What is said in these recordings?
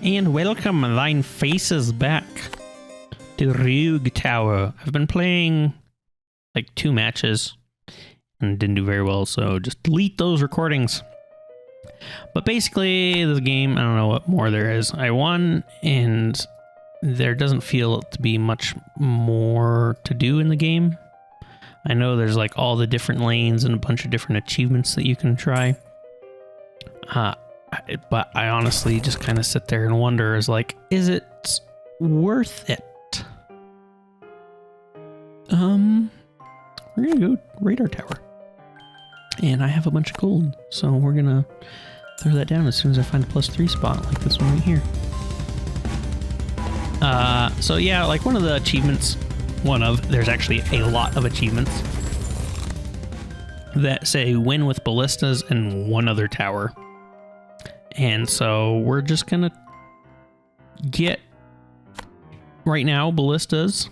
And welcome, thine faces back to Rogue Tower. I've been playing like 2 matches and didn't do very well, so just delete those recordings. But basically, this game, I don't know what more there is. I won, and there doesn't feel to be much more to do in the game. I know there's like all the different lanes and a bunch of different achievements that you can try. But I honestly just kind of sit there and wonder, is it worth it? We're gonna go radar tower. And I have a bunch of gold, so we're gonna throw that down as soon as I find a +3 spot, like this one right here. So yeah, like one of the achievements, there's actually a lot of achievements that say win with ballistas and one other tower. And so we're just gonna get, right now, ballistas.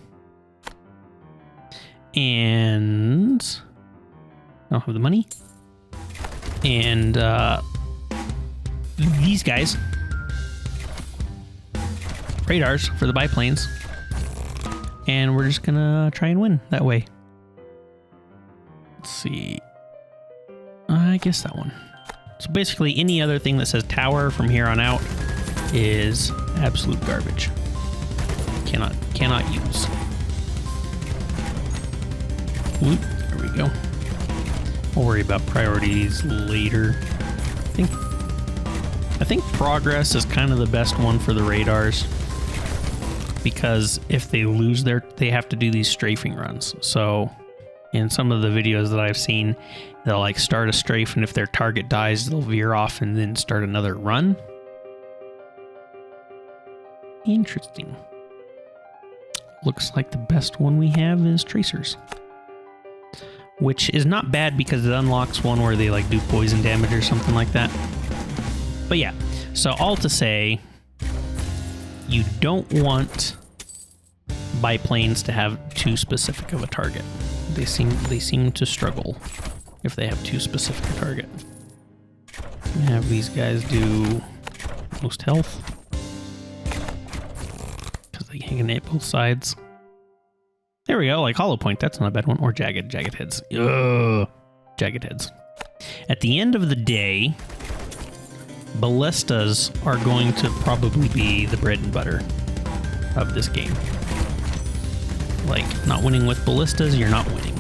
And I don't have the money. And these guys, radars for the biplanes. And we're just gonna try and win that way. Let's see. I guess that one. So basically any other thing that says tower from here on out is absolute garbage. Cannot use. Whoop, there we go. We'll worry about priorities later. I think progress is kind of the best one for the radars, because if they lose they have to do these strafing runs. So in some of the videos that I've seen, they'll like start a strafe, and if their target dies, they'll veer off and then start another run. Interesting. Looks like the best one we have is tracers, which is not bad because it unlocks one where they like do poison damage or something like that. But yeah, so all to say, you don't want biplanes to have too specific of a target. They seem to struggle if they have too specific a target. Have these guys do most health, because they can hit both sides. There we go, like hollow point, that's not a bad one. Or jagged heads. Ugh, jagged heads. At the end of the day, ballistas are going to probably be the bread and butter of this game. Like, not winning with ballistas, you're not winning.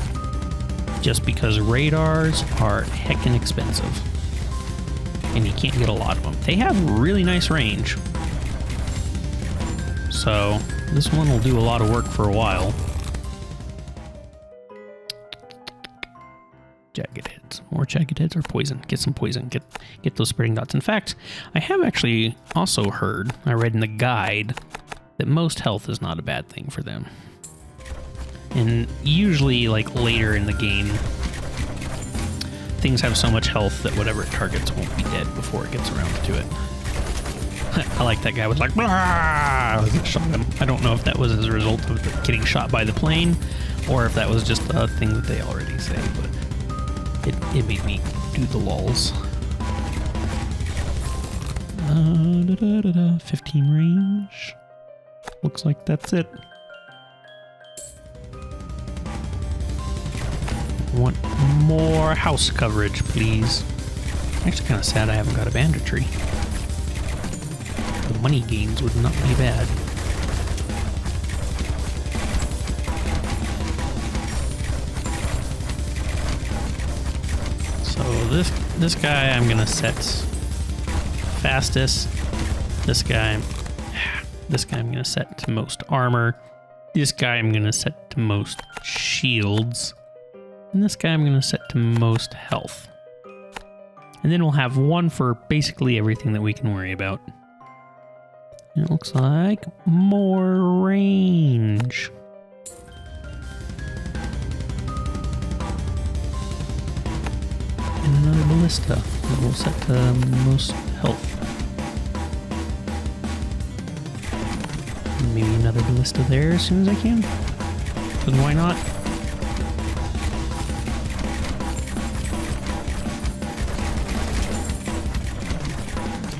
Just because radars are heckin' expensive. And you can't get a lot of them. They have really nice range. So, this one will do a lot of work for a while. Jagged heads. More jagged heads or poison. Get some poison. Get those spreading dots. In fact, I have actually also heard, I read in the guide, that most health is not a bad thing for them. And usually, like, later in the game, things have so much health that whatever it targets won't be dead before it gets around to it. I like that guy was like, "Blah!" as it shot him. I don't know if that was as a result of getting shot by the plane, or if that was just a thing that they already say, but it made me do the lols. 15 range. Looks like that's it. Want more house coverage, please. Actually, kind of sad I haven't got a banditry. The money gains would not be bad. So this guy I'm gonna set fastest. This guy I'm gonna set to most armor. This guy I'm gonna set to most shields. And this guy I'm going to set to most health. And then we'll have one for basically everything that we can worry about. And it looks like more range. And another ballista that we'll set to most health. And maybe another ballista there as soon as I can. Because why not?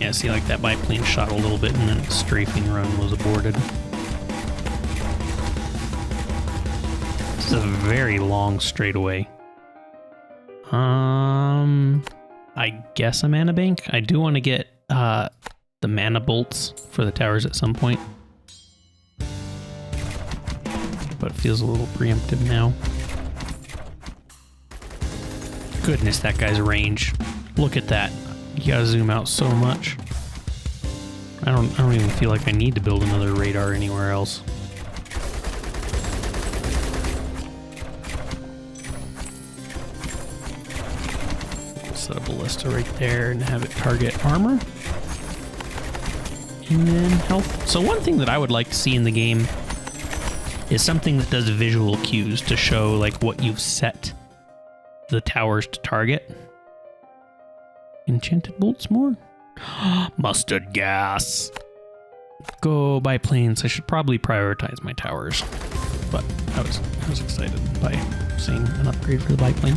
Yeah, see, like that biplane shot a little bit and then the strafing run was aborted. This is a very long straightaway. I guess a mana bank. I do want to get the mana bolts for the towers at some point. But it feels a little preemptive now. Goodness, that guy's range. Look at that. You gotta zoom out so much. I don't even feel like I need to build another radar anywhere else. Set a ballista right there and have it target armor. And then health. So one thing that I would like to see in the game is something that does visual cues to show like what you've set the towers to target. Enchanted bolts more? Mustard gas. Go biplanes. I should probably prioritize my towers. But I was excited by seeing an upgrade for the biplane.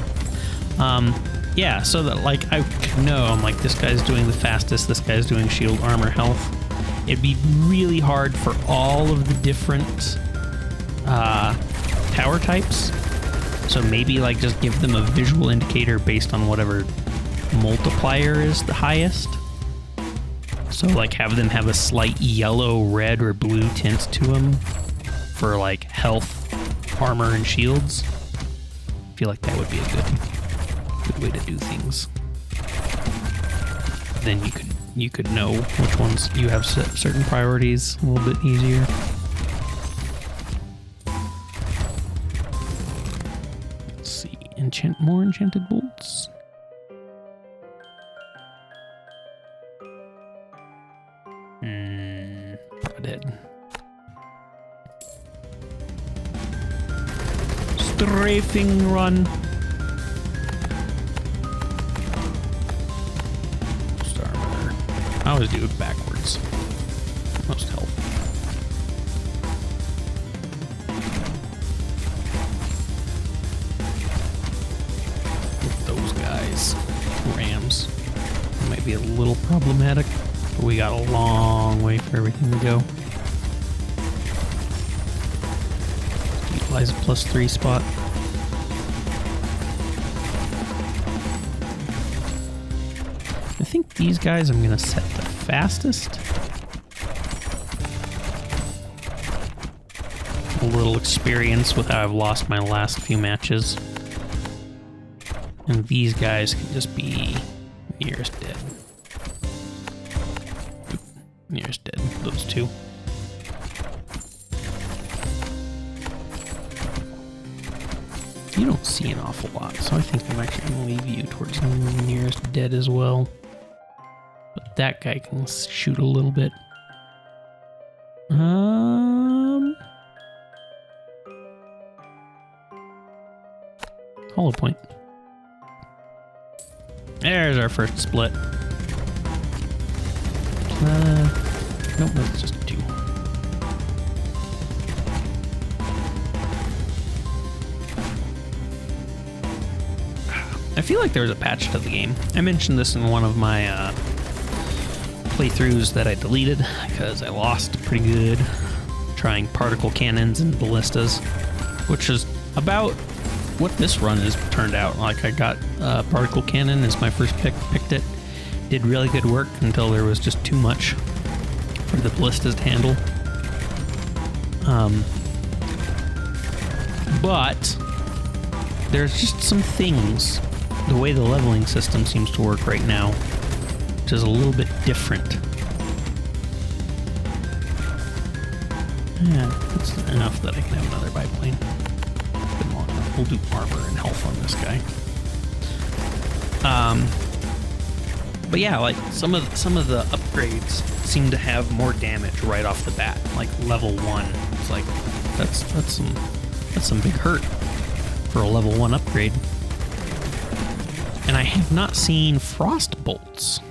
Yeah, so that like I know I'm like this guy's doing the fastest, this guy's doing shield, armor, health. It'd be really hard for all of the different tower types. So maybe like just give them a visual indicator based on whatever multiplier is the highest. So like have them have a slight yellow, red, or blue tint to them for like health, armor, and shields. I feel like that would be a good way to do things. Then you could know which ones you have set certain priorities a little bit easier. Let's see, more enchanted bolts. Dead. Strafing run. I always do it backwards. Most health. With those guys. Rams. It might be a little problematic, but we got a long way for everything to go. Utilize a +3 spot. I think these guys I'm going to set the fastest. A little experience with how I've lost my last few matches. And these guys can just be nearest dead. Nearest dead, those two. You don't see an awful lot, so I think I'm actually going to leave you towards nearest dead as well. But that guy can shoot a little bit. Hollow point. There's our first split. Nope, that's just 2. I feel like there was a patch to the game. I mentioned this in one of my playthroughs that I deleted because I lost pretty good trying particle cannons and ballistas, which is about what this run has turned out. Like I got particle cannon as my first pick, picked it, did really good work until there was just too much for the ballistas to handle. But there's just some things, the way the leveling system seems to work right now, which is a little bit different. Yeah, that's enough that I can have another biplane. Been long enough. We'll do armor and health on this guy. But yeah, like some of the upgrades seem to have more damage right off the bat. Like level 1, it's like that's some big hurt for a level 1 upgrade. And I have not seen frost bolts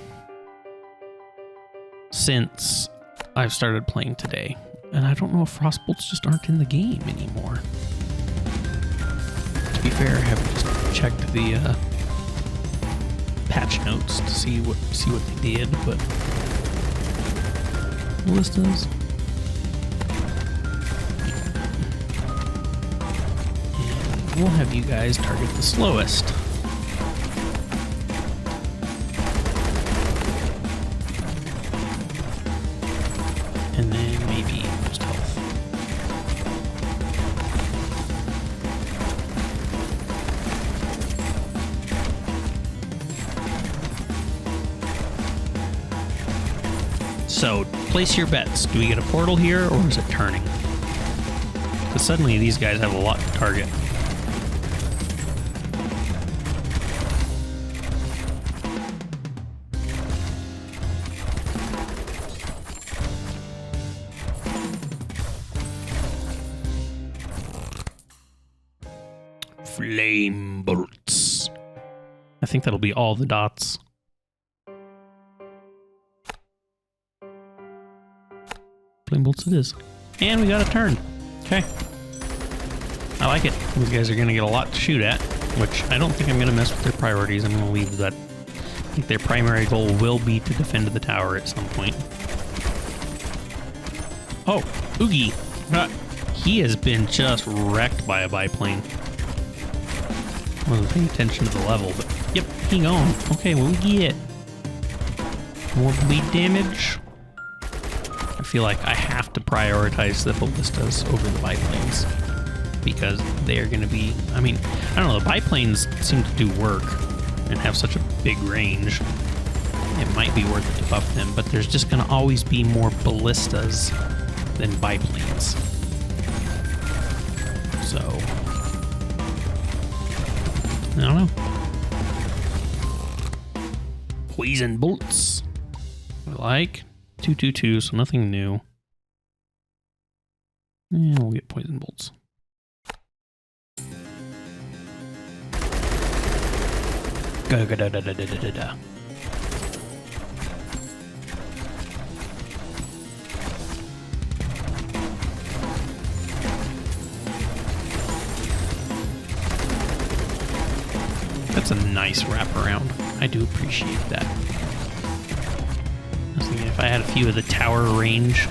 since I've started playing today. And I don't know if frost bolts just aren't in the game anymore. To be fair, I haven't just checked the patch notes to see what they did, but ballistas. And we'll have you guys target the slowest. And then maybe most health. So, place your bets. Do we get a portal here, or is it turning? Because suddenly these guys have a lot to target. Flame bolts. I think that'll be all the dots. Flame bolts it is. And we got a turn. Okay. I like it. These guys are going to get a lot to shoot at, which I don't think I'm going to mess with their priorities. I'm going to leave that. I think their primary goal will be to defend the tower at some point. Oh, Oogie. He has been just wrecked by a biplane. I wasn't paying attention to the level, but yep, he gone. Okay, what we get? More bleed damage. I feel like I have to prioritize the ballistas over the biplanes because they are going to be, I mean, I don't know, the biplanes seem to do work and have such a big range. It might be worth it to buff them, but there's just going to always be more ballistas than biplanes. So, I don't know. Poison bolts. I like 222, so nothing new. And we'll get poison bolts. Da-da-da-da-da-da-da. That's a nice wraparound. I do appreciate that. I was thinking if I had a few of the tower range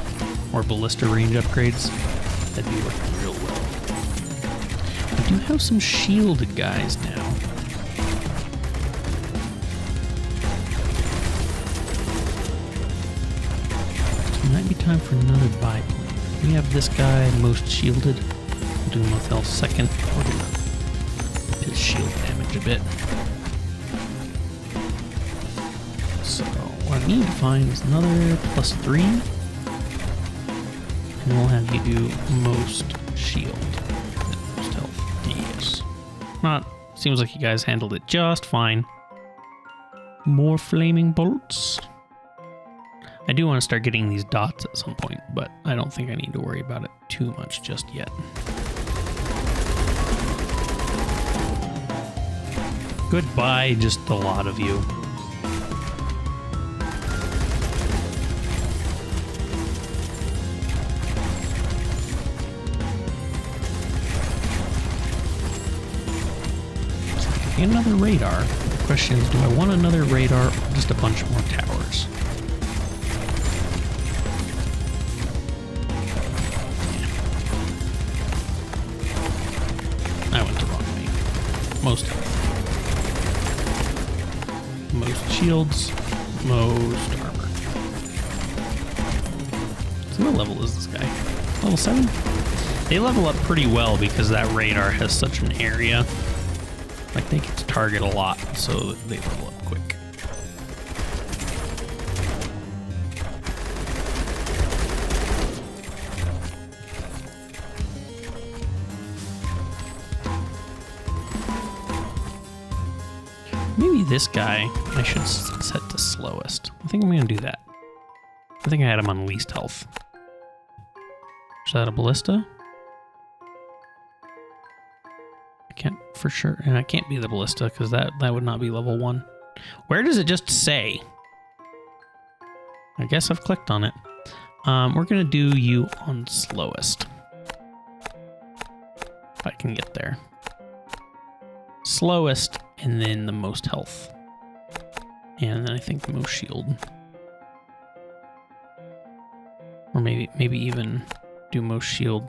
or ballista range upgrades, that'd be working real well. I do have some shielded guys now. So it might be time for another biplane. We have this guy most shielded. We'll do him with health second. We're gonna up his shield damage a bit. So what I need to find is another +3. And we'll have you do most shield. Most health. Yes. Seems like you guys handled it just fine. More flaming bolts. I do want to start getting these dots at some point, but I don't think I need to worry about it too much just yet. Goodbye, just a lot of you. Another radar. The question is, do I want another radar or just a bunch more towers? I went the wrong way. Most shields, most armor. So what level is this guy? Level 7? They level up pretty well because that radar has such an area. Like, they get to target a lot, so they level up quick. Maybe this guy I should set to slowest. I think I'm going to do that. I think I had him on least health. Is that a ballista? I can't for sure. And I can't be the ballista because that would not be level 1. Where does it just say? I guess I've clicked on it. We're going to do you on slowest. If I can get there. Slowest, and then the most health. And then I think the most shield. Or maybe even do most shield,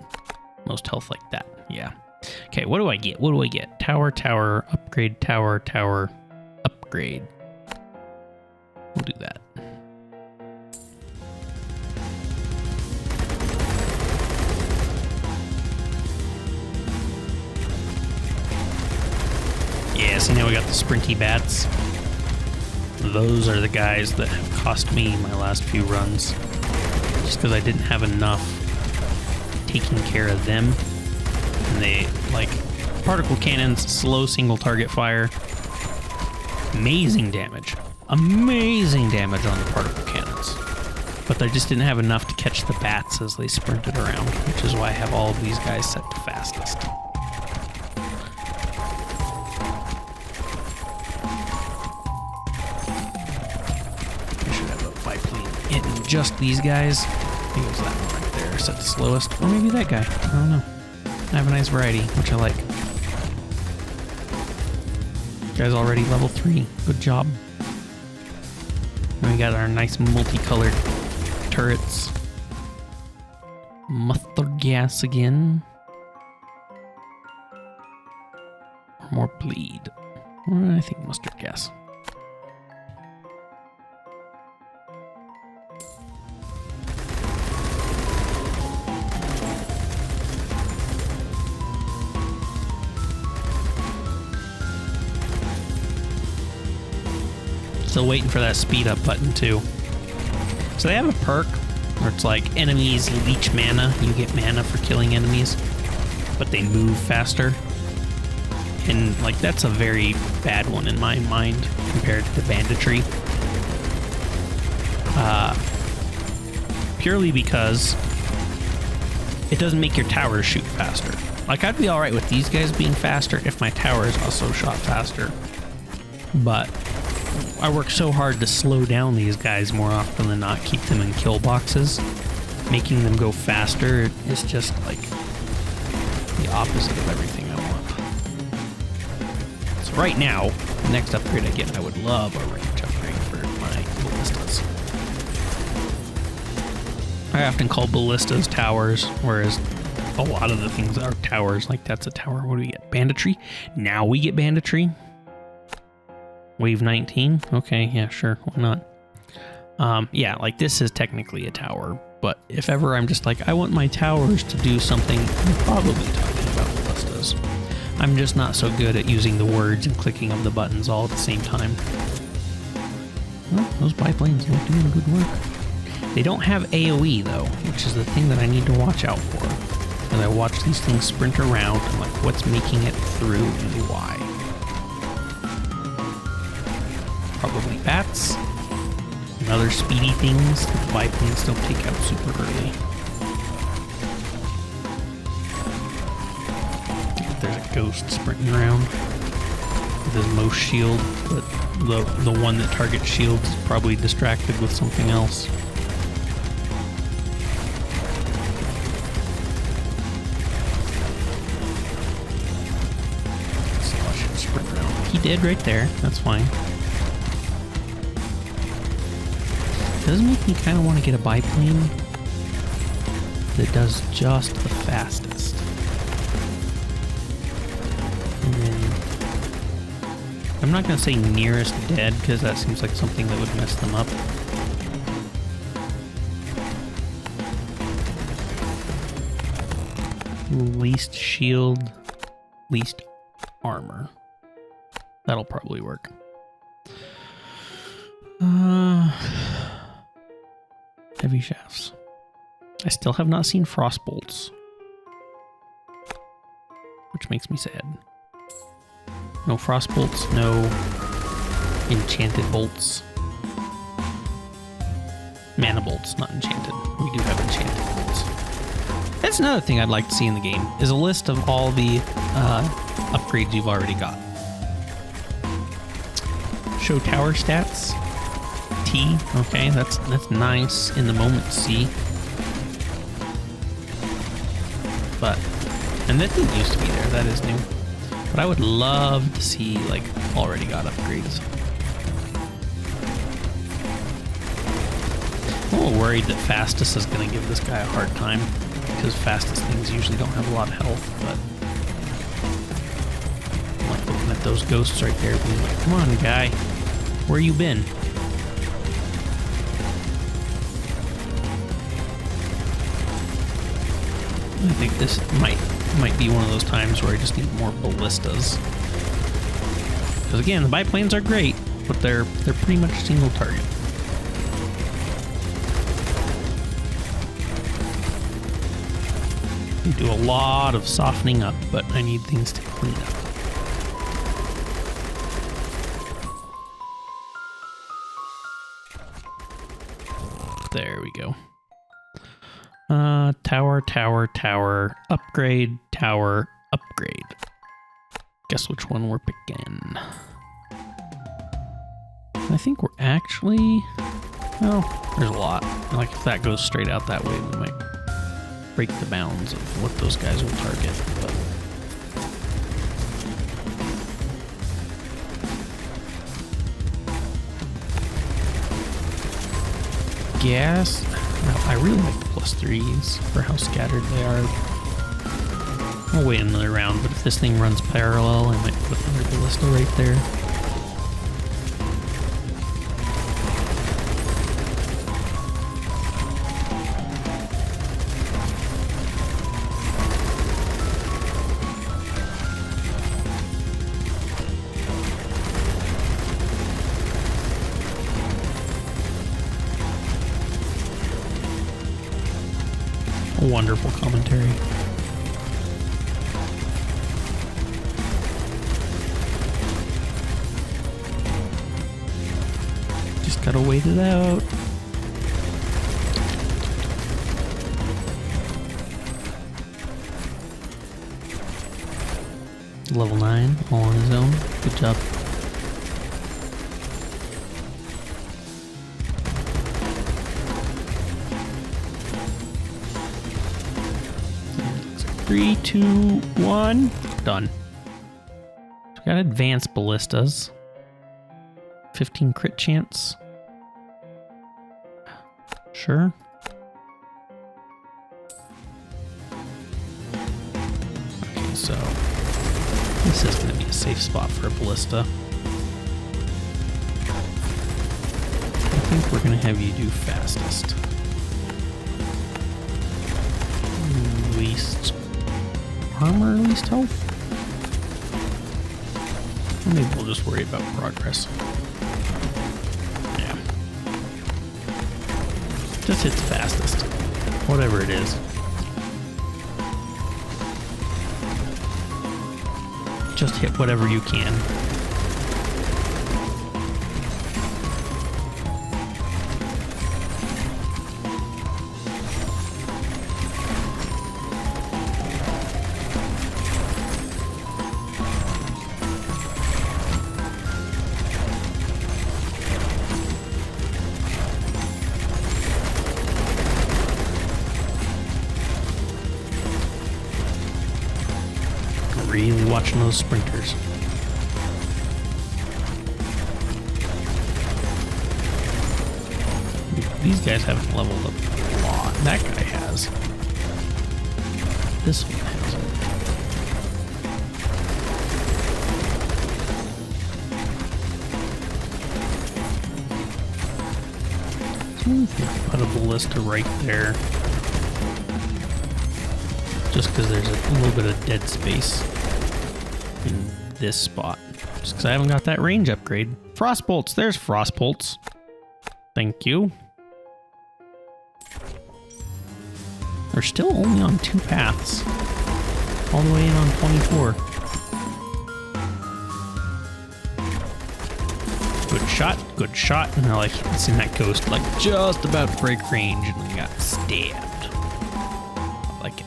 most health like that. Yeah. Okay, what do I get? What do I get? Tower, tower, upgrade, tower, tower, upgrade. We'll do that. Yeah, see now we got the sprinty bats. Those are the guys that have cost me my last few runs. Just because I didn't have enough taking care of them. And they, like, particle cannons, slow single target fire. Amazing damage. Amazing damage on the particle cannons. But I just didn't have enough to catch the bats as they sprinted around, which is why I have all of these guys set to fastest. I should have a biplane hitting just these guys. I think it was that one right there, set to slowest. Or maybe that guy. I don't know. I have a nice variety, which I like. Guy's already level 3. Good job. And we got our nice multicolored turrets. Mustard gas again. Or more bleed. I think mustard gas. Still waiting for that speed up button too. So they have a perk where it's like enemies leech mana. You get mana for killing enemies, but they move faster. And like that's a very bad one in my mind compared to the banditry. Purely because it doesn't make your towers shoot faster. Like I'd be alright with these guys being faster if my towers also shot faster. But I work so hard to slow down these guys more often than not, keep them in kill boxes. Making them go faster is just like the opposite of everything I want. So right now, the next upgrade I get, I would love a range upgrade for my ballistas. I often call ballistas towers, whereas a lot of the things are towers. Like that's a tower. What do we get? Banditry? Now we get banditry. Wave 19? Okay, yeah, sure, why not? Yeah, like this is technically a tower, but if ever I'm just like, I want my towers to do something, I'm probably talking about ballistas. I'm just not so good at using the words and clicking of the buttons all at the same time. Well, those biplanes are doing good work. They don't have AoE though, which is the thing that I need to watch out for. As I watch these things sprint around, I'm like, what's making it through and why? Probably bats and other speedy things that the biplanes don't take out super early. There's a ghost sprinting around with his most shield, but the one that targets shields is probably distracted with something else. So I should sprint around. He did right there. That's fine. It does make me kind of want to get a biplane that does just the fastest. And then I'm not going to say nearest dead because that seems like something that would mess them up. Least shield, least armor. That'll probably work. Heavy shafts. I still have not seen frost bolts, which makes me sad. No frost bolts, no enchanted bolts. Mana bolts, not enchanted. We do have enchanted bolts. That's another thing I'd like to see in the game, is a list of all the upgrades you've already got. Show tower stats. T, okay, that's nice in the moment to see. But, and that didn't used to be there, that is new. But I would love to see, like, already got upgrades. I'm a little worried that Fastest is going to give this guy a hard time, because Fastest things usually don't have a lot of health, but I'm like looking at those ghosts right there being like, come on, guy, where you been? I think this might be one of those times where I just need more ballistas. Because again, the biplanes are great, but they're pretty much single target. You do a lot of softening up, but I need things to clean up. There we go. Tower, tower, tower, upgrade, tower, upgrade. Guess which one we're picking. I think we're actually... well, there's a lot. Like, if that goes straight out that way, we might break the bounds of what those guys will target. But gas. I really like the +3s for how scattered they are. I'll wait another round, but if this thing runs parallel, I might put another ballista right there. Wonderful commentary. Just gotta wait it out. Level 9, all on his own. Good job. Three, two, one. Done. We got advanced ballistas. 15 crit chance. Sure. Okay, so this is going to be a safe spot for a ballista. I think we're going to have you do Fastest. Least armor, least health? Or maybe we'll just worry about progress. Yeah. Just hits Fastest. Whatever it is. Just hit whatever you can. Really watching those sprinters. These guys haven't leveled up a lot. That guy has. This one hasn't. Put a ballista right there. Just because there's a little bit of dead space in this spot. Just because I haven't got that range upgrade. Frost bolts. There's frost bolts. Thank you. They're still only on 2 paths. All the way in on 24. Good shot. Good shot. And I seen that ghost like just about to break range and then got stabbed. I like it.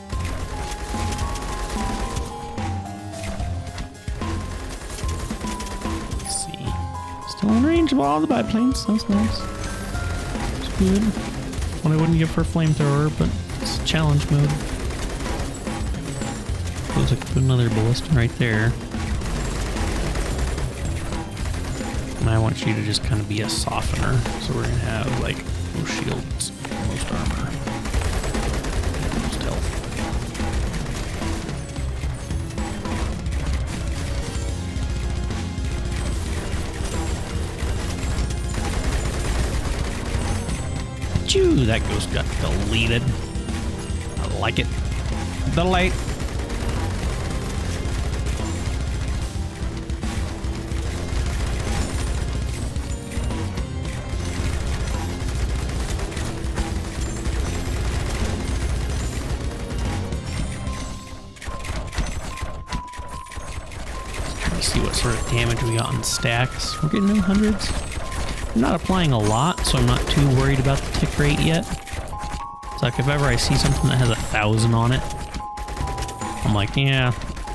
Still in range of all the biplanes. That's nice. It's good. What I wouldn't give for a flamethrower, but it's challenge mode. Suppose I could put another ballista right there. And I want you to just kind of be a softener. So we're going to have like most shields, most armor, most health. Phew, that ghost got deleted. I like it. Delete. See what sort of damage we got on stacks. We're getting in the hundreds. I'm not applying a lot, so I'm not too worried about the tick rate yet. It's like if ever I see something that has 1,000 on it, I'm like, yeah,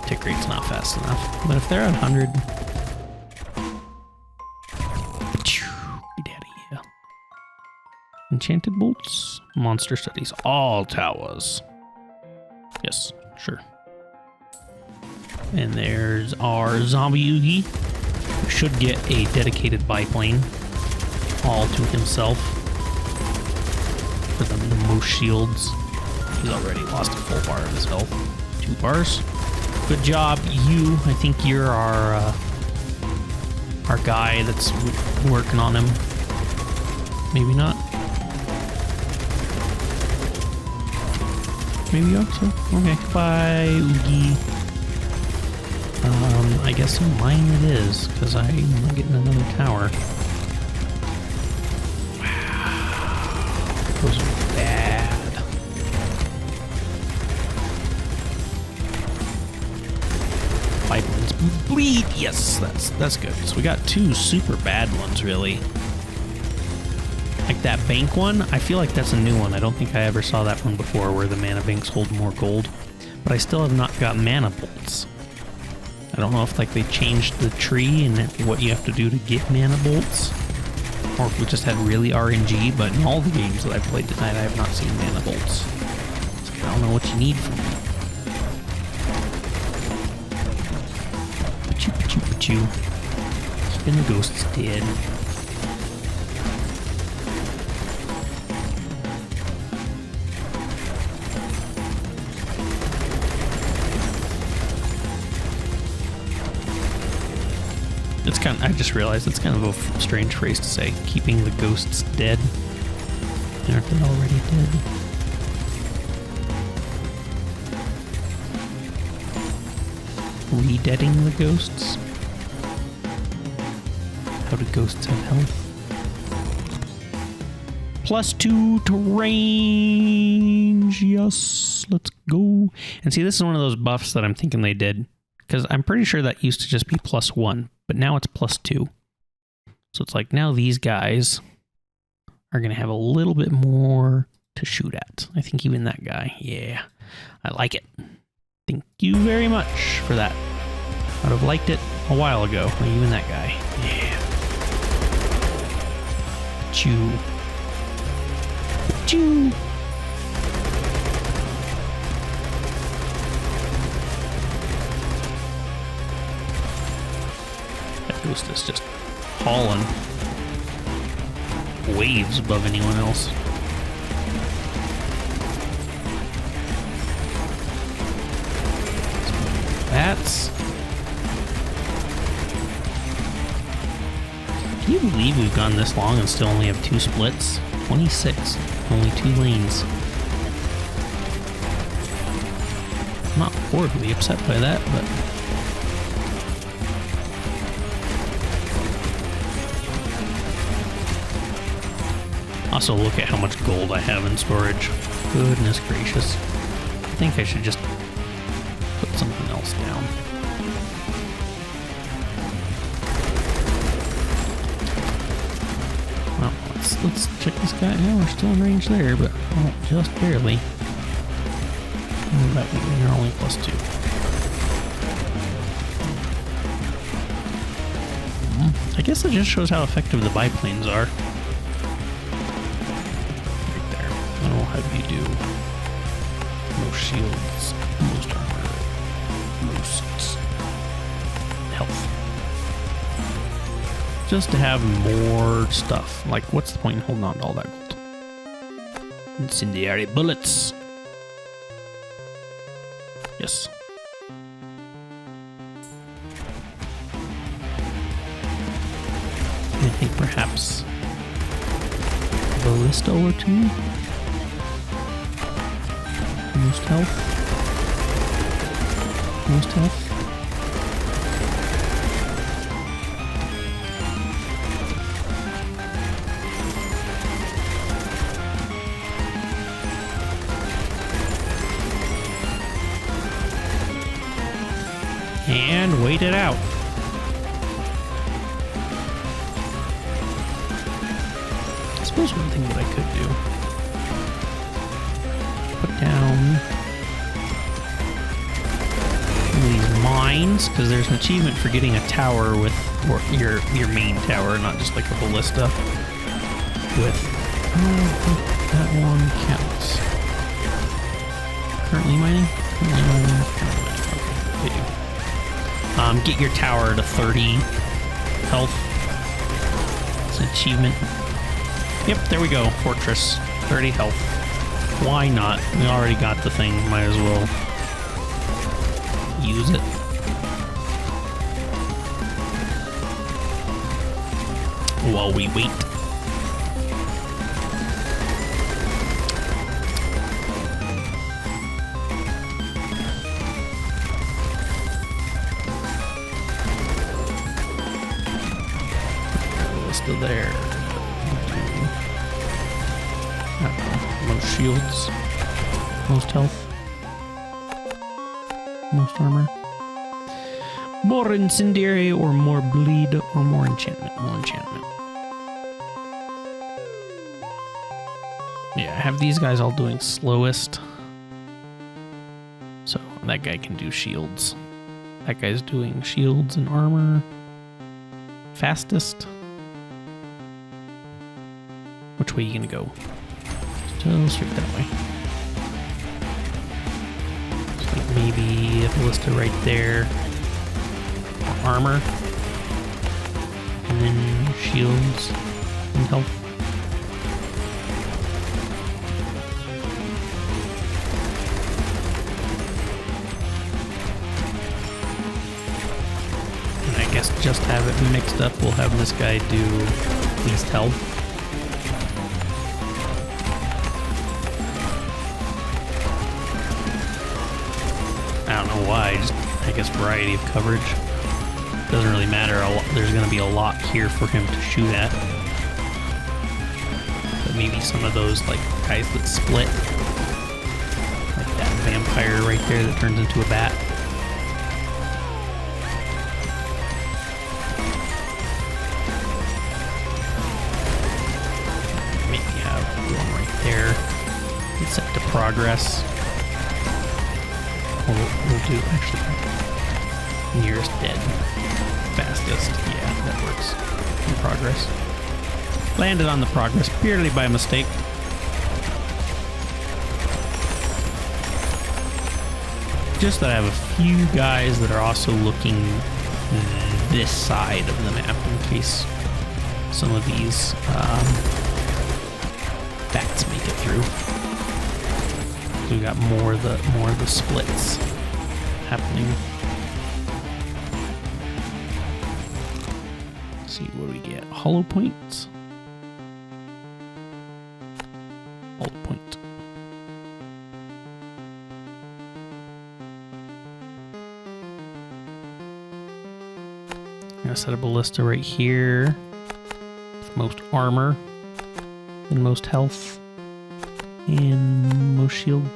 tick rate's not fast enough. But if they're at 100, get out of here. Enchanted bolts, monster studies, all towers. Yes, sure. And there's our zombie Yugi, who should get a dedicated biplane all to himself for the most shields. He's already lost a full bar of his health. 2 bars. Good job, you. I think you're our guy that's working on him. Maybe not. Maybe you are, so. Okay, bye, Oogie. I guess mine it is, because I'm getting another tower. Wow. Those are bad. Pipelines bleed! Yes, that's good. So we got 2 super bad ones, really. Like that bank one, I feel like that's a new one. I don't think I ever saw that one before, where the mana banks hold more gold. But I still have not got mana bolts. I don't know if like they changed the tree and what you have to do to get mana bolts, or if we just had really RNG, but in all the games that I've played tonight, I have not seen mana bolts. So I don't know what you need from me. Pachoo, pachoo, pachoo. Keeping the ghosts dead. It's kind of, I just realized it's kind of a strange phrase to say, keeping the ghosts dead. Aren't they already dead? Re-deading the ghosts? How do ghosts have health? +2 to range. Yes, let's go. And see, this is one of those buffs that I'm thinking they did, because I'm pretty sure that used to just be +1. But now it's +2. So it's like now these guys are going to have a little bit more to shoot at. I think even that guy. Yeah, I like it. Thank you very much for that. I'd have liked it a while ago. Even that guy. Yeah. Achoo. Achoo. Ghost is just hauling waves above anyone else. That's... Can you believe we've gone this long and still only have 2 splits? 26. Only 2 lanes. I'm not horribly upset by that, but... Also, look at how much gold I have in storage. Goodness gracious. I think I should just put something else down. Well, let's check this guy. Yeah, we're still in range there, but oh, just barely. But we're only +2. I guess it just shows how effective the biplanes are. How do you do? Most shields, most armor, most health. Just to have more stuff. Like, what's the point in holding on to all that gold? Incendiary bullets. Yes. I think perhaps ballista or two. Most health. Most health. And wait it out. I suppose one thing that I could do, put down these mines, because there's an achievement for getting a tower with, or your main tower, not just like a ballista. With that one counts. Currently mining. Okay, they do. Get your tower to 30 health. It's an achievement. Yep, there we go. Fortress. 30 health. Why not? We already got the thing. Might as well use it. While we wait. Still there. Most shields, most health, most armor, more incendiary or more bleed or more enchantment. More enchantment. Yeah, I have these guys all doing slowest, so that guy can do shields. That guy's doing shields and armor fastest. Which way are you gonna go? Still straight that way. So like maybe a ballista right there. Armor. And then shields and health. And I guess just have it mixed up. We'll have this guy do least health. Why? Just, I guess, variety of coverage. Doesn't really matter. There's going to be a lot here for him to shoot at. But maybe some of those, like, guys that split. Like that vampire right there that turns into a bat. Maybe have one right there. It's set to progress. We'll do, actually, nearest dead, fastest, yeah, that works, in progress. Landed on the progress, purely by mistake. Just that I have a few guys that are also looking this side of the map in case some of these bats make it through. We got more of the splits happening. Let's see what we get. Hollow points. Hollow point. I'm gonna set a ballista right here. With most armor and most health and most shield.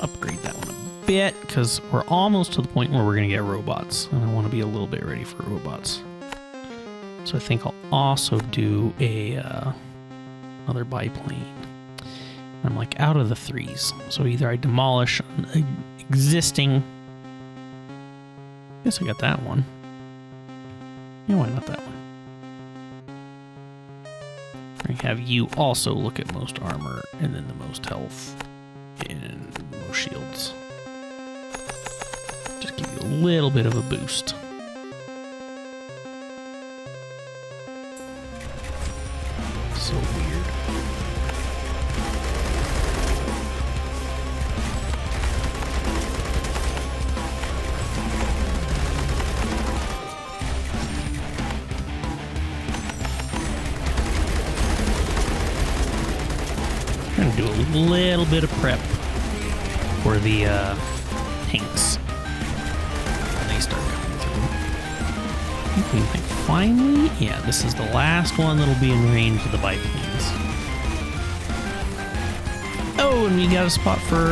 Upgrade that one a bit because we're almost to the point where we're going to get robots, and I want to be a little bit ready for robots. So I think I'll also do a another biplane. I'm like out of the threes, so either I demolish an existing. Guess I got that one. Yeah, why not that one? I have you also look at most armor and then the most health and most shields. Just give you a little bit of a boost. So weird. trying to do a little bit of prep for the tanks when they start coming through. I think finally, yeah, this is the last one that'll be in range of the biplanes. Oh, and we got a spot for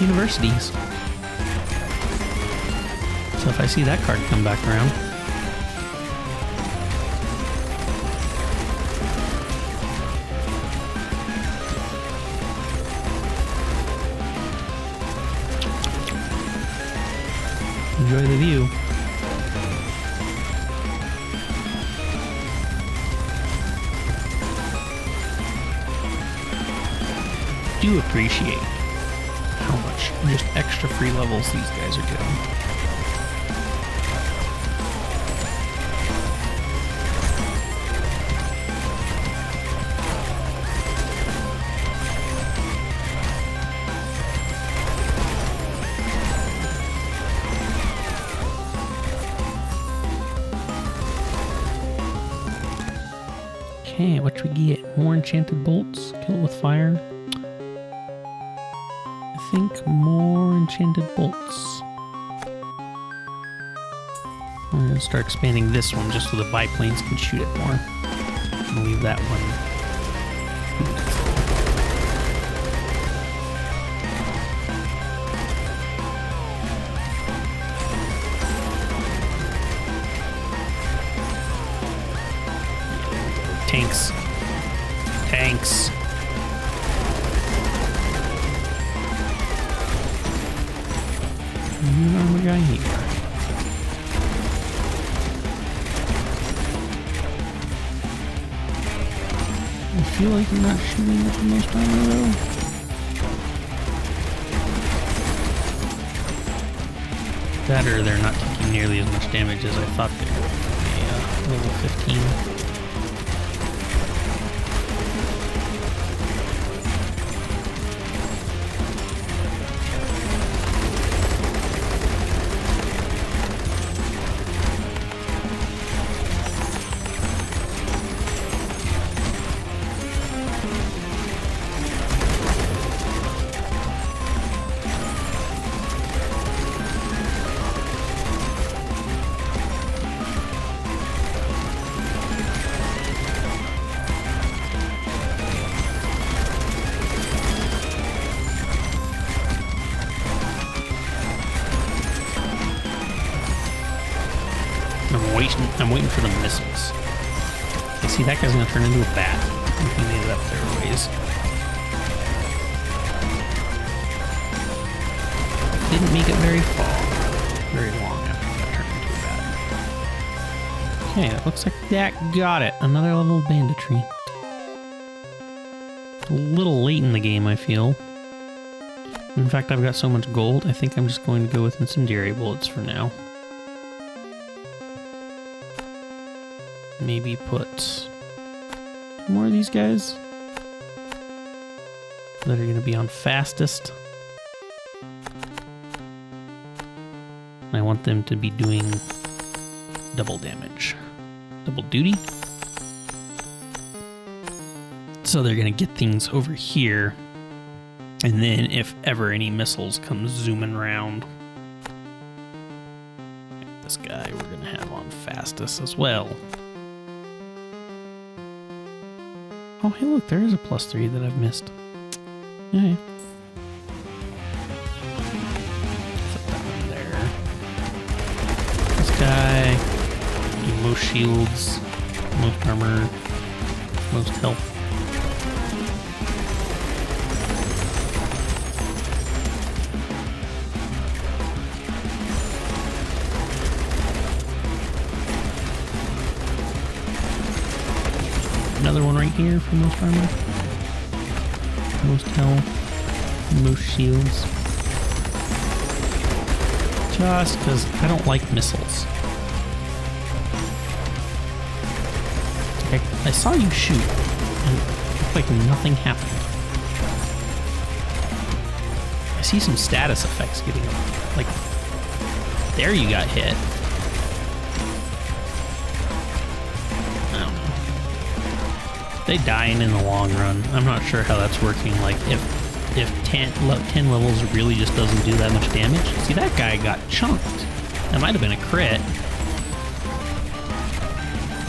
universities. So if I see that card come back around. Enjoy the view. Do appreciate how much just extra free levels these guys are getting. Okay, what should we get? More enchanted bolts? Kill it with fire? I think more enchanted bolts. I'm going to start expanding this one just so the biplanes can shoot it more. I'll leave that one. Tanks. Tanks. Armor guy here. I feel like I'm not shooting with the most armor though. That or they're not taking nearly as much damage as I thought they would. Level 15. I'm waiting for the missiles. You see, that guy's gonna turn into a bat. He made it up there a ways. Didn't make it very long after that turned into a bat. Okay, it looks like that got it. Another level of banditry. A little late in the game, I feel. In fact, I've got so much gold, I think I'm just going to go with incendiary bullets for now. Maybe put more of these guys that are going to be on fastest. I want them to be doing double damage, double duty. So they're going to get things over here. And then if ever any missiles come zooming around, this guy we're going to have on fastest as well. Oh, hey, look, there is a +3 that I've missed. Okay. Put that one there. This guy, most shields, most armor, most health. Another one right here for most armor, most health, most shields. Just because I don't like missiles. I saw you shoot, and it looked like nothing happened. I see some status effects getting up. Like, there you got hit. They dying in the long run. I'm not sure how that's working. Like, if 10 levels really just doesn't do that much damage. See, that guy got chunked. That might have been a crit.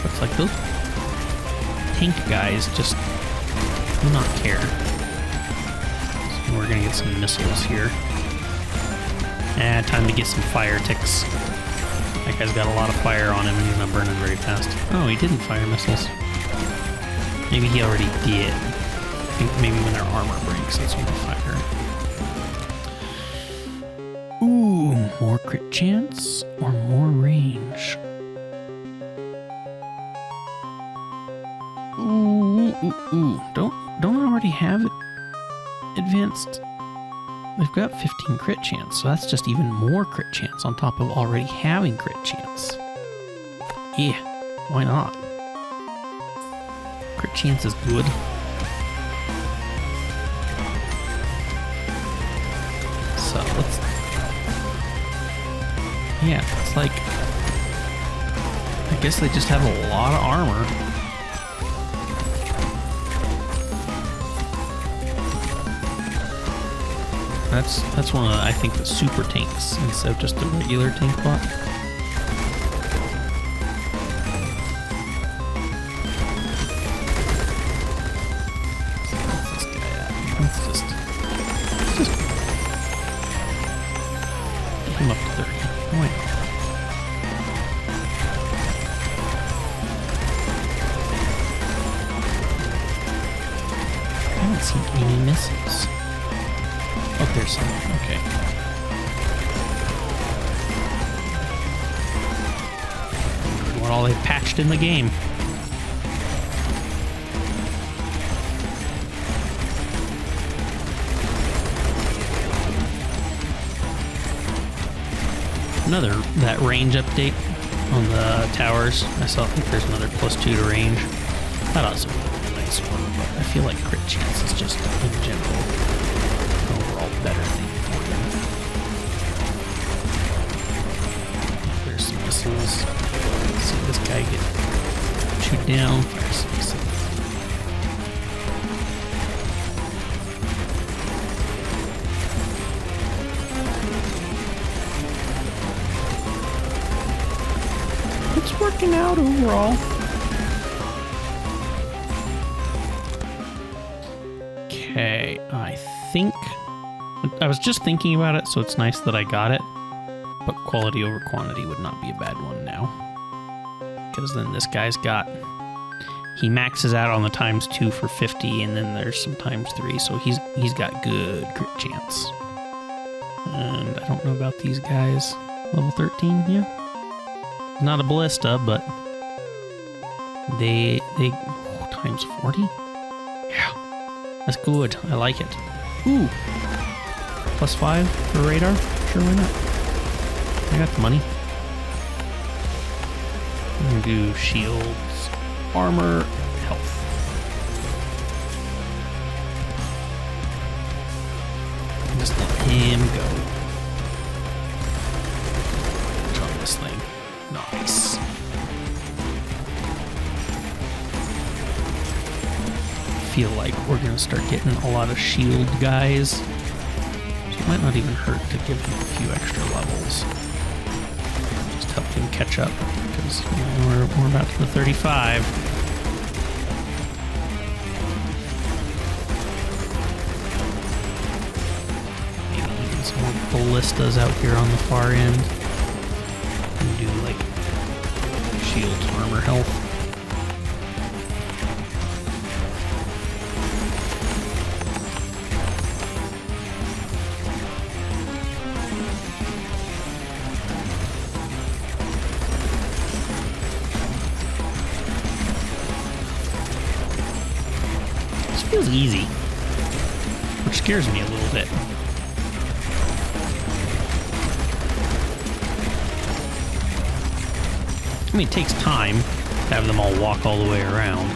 Looks like those tank guys just do not care. So we're gonna get some missiles here. And time to get some fire ticks. That guy's got a lot of fire on him and he's not burning very fast. Oh, he didn't fire missiles. Maybe he already did. I think maybe when their armor breaks, that's when they fire. Ooh, more crit chance or more range? Ooh. Don't I already have it advanced? They've got 15 crit chance, so that's just even more crit chance on top of already having crit chance. Yeah, why not? Crit chance is good. So let's... Yeah, it's like... I guess they just have a lot of armor. That's one of the, I think, the super tanks instead of just a regular tank bot. Where's this guy at? Let's just get him up to 30. Why not? I haven't seen any missiles. Oh, there's some. Okay. What all they've patched in the game. That range update on the towers. I think there's another +2 to range. That also would be a nice one, but I feel like crit chance is just in general overall better thing for them. There's some missiles. Let's see this guy get chewed down. Fire some missiles. It's working out overall. Okay, I think... I was just thinking about it, so it's nice that I got it. But quality over quantity would not be a bad one now. Because then this guy's got... He maxes out on the ×2 for 50, and then there's some ×3, so he's got good crit chance. And I don't know about these guys. Level 13, yeah. Not a ballista, but they ×40? Yeah. That's good. I like it. Ooh. +5 for radar? Sure, why not? I got the money. I'm gonna do shields, armor, health. Just let him go. Drop this thing. Nice. Feel like we're gonna start getting a lot of shield guys. So it might not even hurt to give him a few extra levels. Just help him catch up, because you know, we're about to the 35. Maybe even some more ballistas out here on the far end. And do like shields, armor, health. This feels easy, which scares me a little bit. I mean, it takes time to have them all walk all the way around.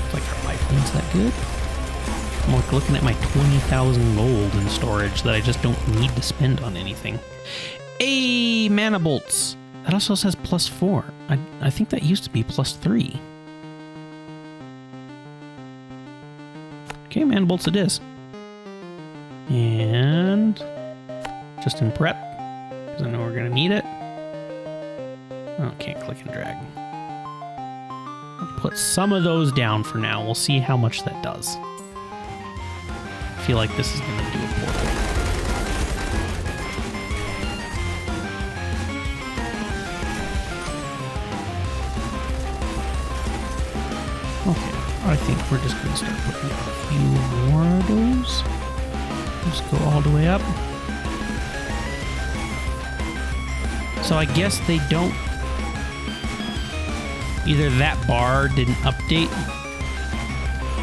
It's like our pipeline's that good. More looking at my 20,000 gold in storage that I just don't need to spend on anything. Hey, mana bolts. That also says +4. I think that used to be +3. Okay, mana bolts it is. And just in prep, because I know we're gonna need it. Oh, can't click and drag. I'll put some of those down for now. We'll see how much that does. I feel like this is gonna do a portal. Okay, I think we're just gonna start putting a few more of those. Just go all the way up. So I guess they don't... Either that bar didn't update.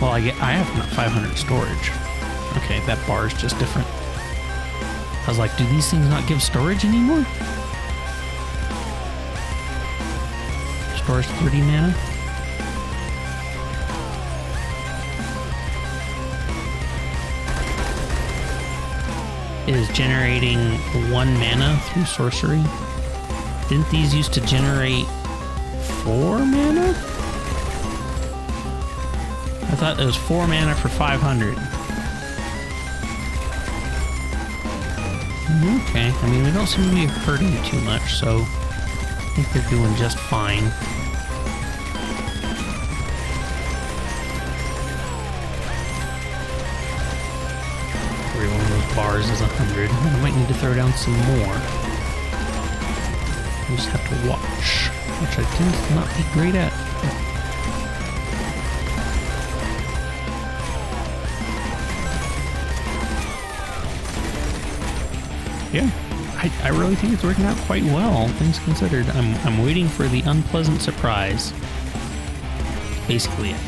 Well, I have 500 storage. Okay, that bar is just different. I was like, do these things not give storage anymore? Stores 30 mana. It is generating 1 mana through sorcery. Didn't these used to generate 4 mana? I thought it was 4 mana for 500. Okay, I mean, we don't seem to be hurting too much, so I think they're doing just fine. Every one of those bars is 100. I might need to throw down some more. I just have to watch, which I tend to not be great at. Yeah, I really think it's working out quite well, things considered. I'm waiting for the unpleasant surprise. Basically it.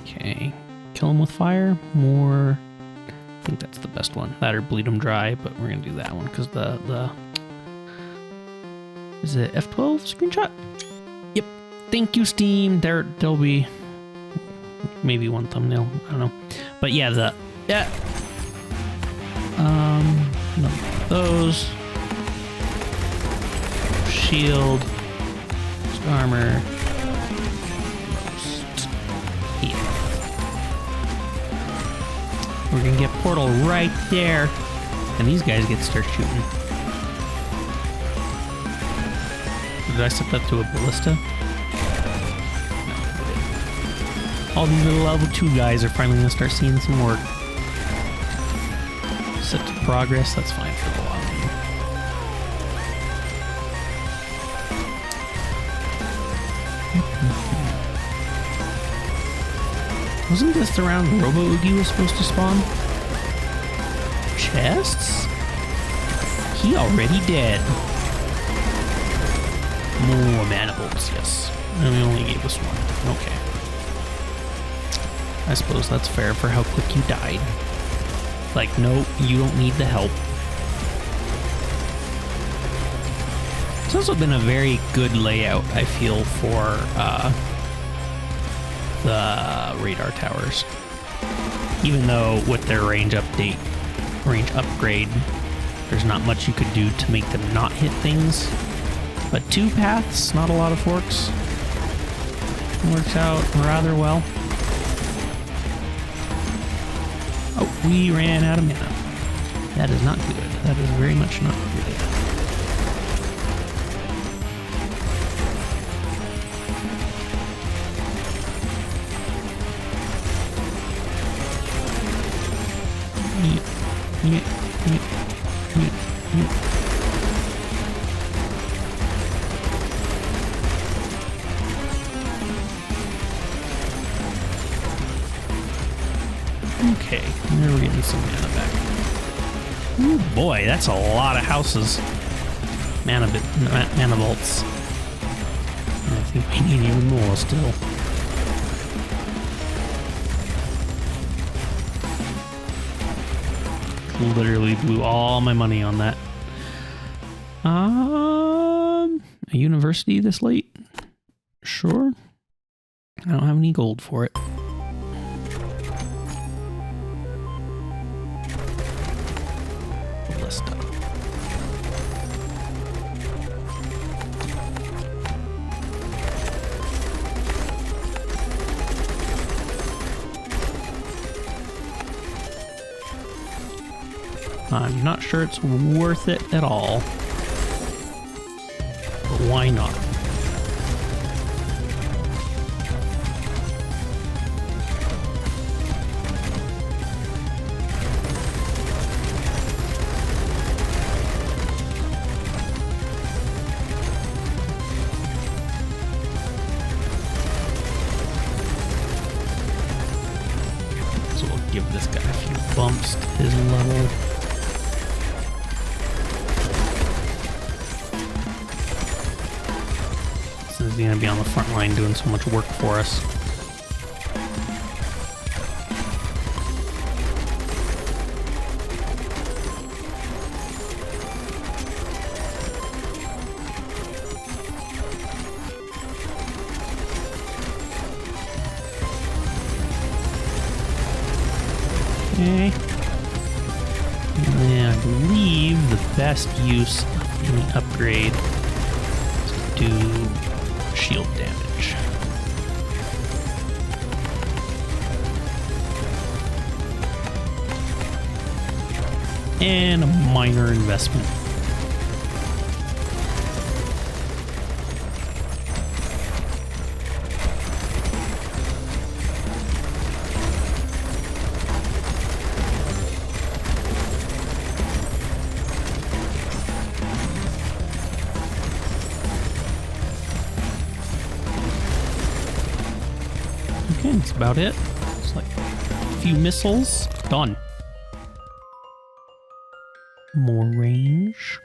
Okay, kill him with fire. More. I think that's the best one. That or bleed them dry, but we're gonna do that one because the is it F12 screenshot? Yep. Thank you, Steam. There'll be maybe one thumbnail. I don't know, but yeah, those shield, armor. We're gonna get portal right there, and these guys get to start shooting. Did I set that to a ballista? No. All these little level 2 guys are finally gonna start seeing some work. Set to progress, that's fine for a while. Wasn't this the round Robo Oogie was supposed to spawn? Chests? He already dead. More mana bolts, yes. And we only gave us 1. Okay. I suppose that's fair for how quick you died. Like, no, you don't need the help. It's also been a very good layout, I feel, for the radar towers. Even though with their range upgrade, there's not much you could do to make them not hit things. But 2 paths, not a lot of forks. Works out rather well. Oh, we ran out of mana. That is not good. That is very much not good. Okay, now we're getting some mana back. Ooh, boy, that's a lot of houses. Mana bolts. I think we need even more still. Literally blew all my money on that. A university this late? Sure. I don't have any gold for it. ballista. I'm not sure it's worth it at all, but why not? So we'll give this guy a few bumps to his level. He's going to be on the front line doing so much work for us. Okay. And then I believe the best use of any upgrade is to do shield damage. And a minor investment. Okay, that's about it. It's like a few missiles. Done. More range.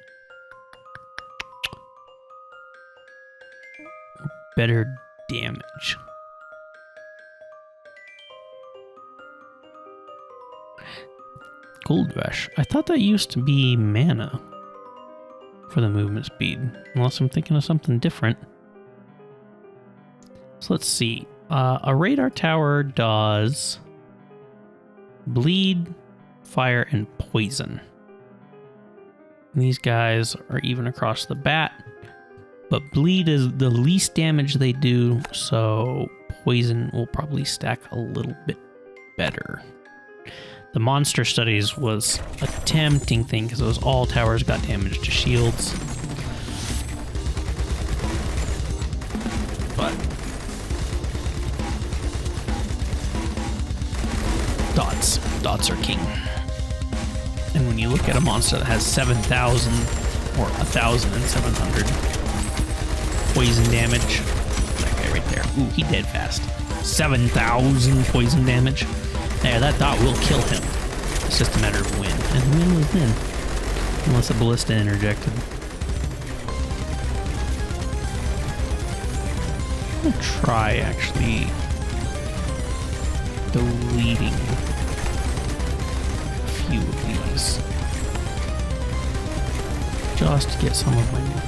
Better damage. Gold Rush. I thought that used to be mana for the movement speed. Unless I'm thinking of something different. So let's see. A radar tower does bleed, fire, and poison. And these guys are even across the bat, but bleed is the least damage they do, so poison will probably stack a little bit better. The monster studies was a tempting thing because those all towers got damage to shields. But dots are king. And when you look at a monster that has 7,000 or 1,700 poison damage, that guy right there, ooh, he dead fast. 7,000 poison damage. There, that dot will kill him. It's just a matter of when. And when was then? Unless a ballista interjected. I'm gonna try actually deleting a few of these. Just to get some of my money back.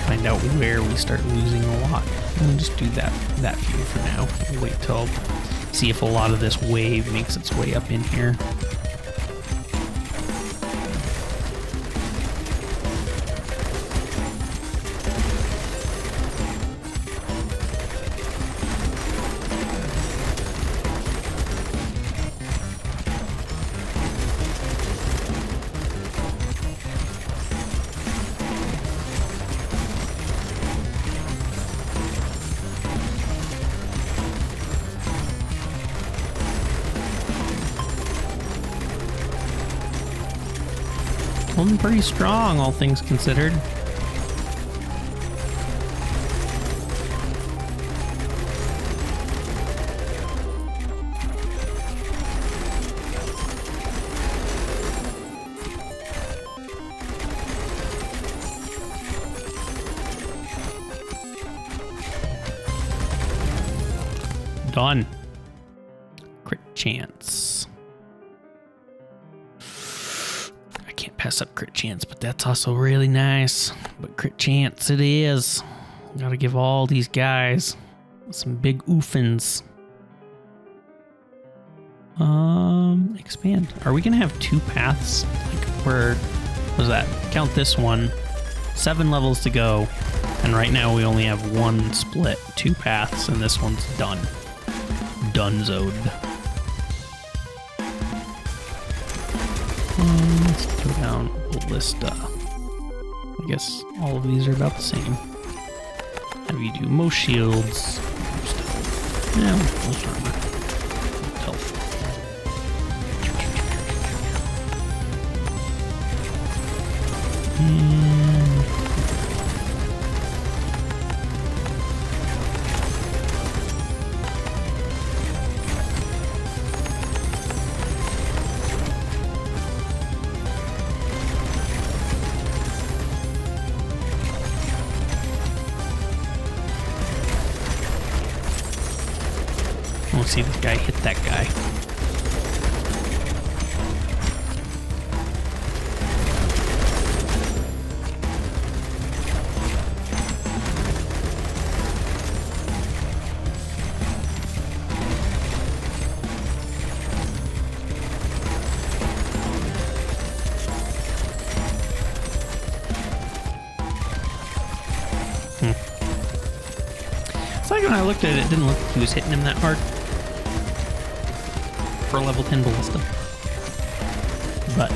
Find out where we start losing a lot. And just do that few for now. We'll wait till see if a lot of this wave makes its way up in here. Holding pretty strong, all things considered. Done. Crit chance. I can't pass up crit chance, but that's also really nice. But crit chance it is. Gotta give all these guys Some big oofins. Expand. Are we gonna have 2 paths? Like, where was that? Count this one. 7 levels to go. And right now we only have 1 split, 2 paths, and this one's done. Donezoed. Let's go down Ballista. I guess all of these are about the same. Have you do most shields. Yeah, most armor. Health. I want to see this guy hit that guy. It's like when I looked at it, it didn't look like he was hitting him that hard. For a level 10 ballista. But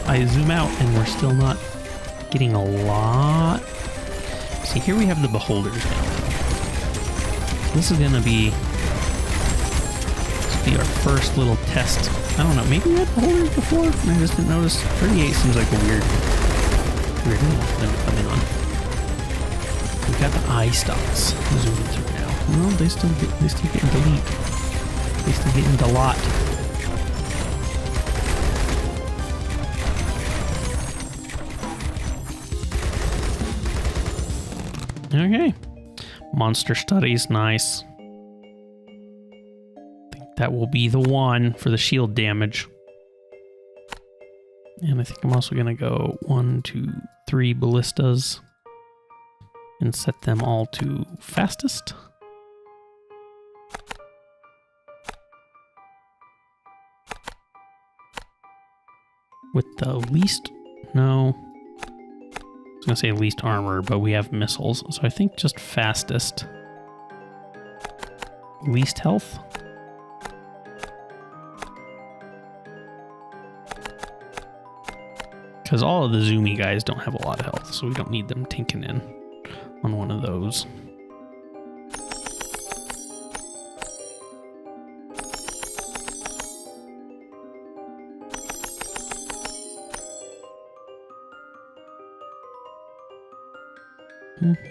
I zoom out and we're still not getting a lot. See, here we have the beholders now. So this is gonna be our first little test. I don't know, maybe we had beholders before and I just didn't notice. 38 seems like a weird number to come in on. We've got the eye stalks zooming through now. No, they still get delete. They still get into a lot. Okay. Monster studies, nice. I think that will be the one for the shield damage. And I think I'm also gonna go 1, 2, 3 ballistas and set them all to fastest. With the least, no, I was gonna say least armor, but we have missiles, so I think just fastest. Least health. Because all of the zoomy guys don't have a lot of health, so we don't need them tinking in on one of those.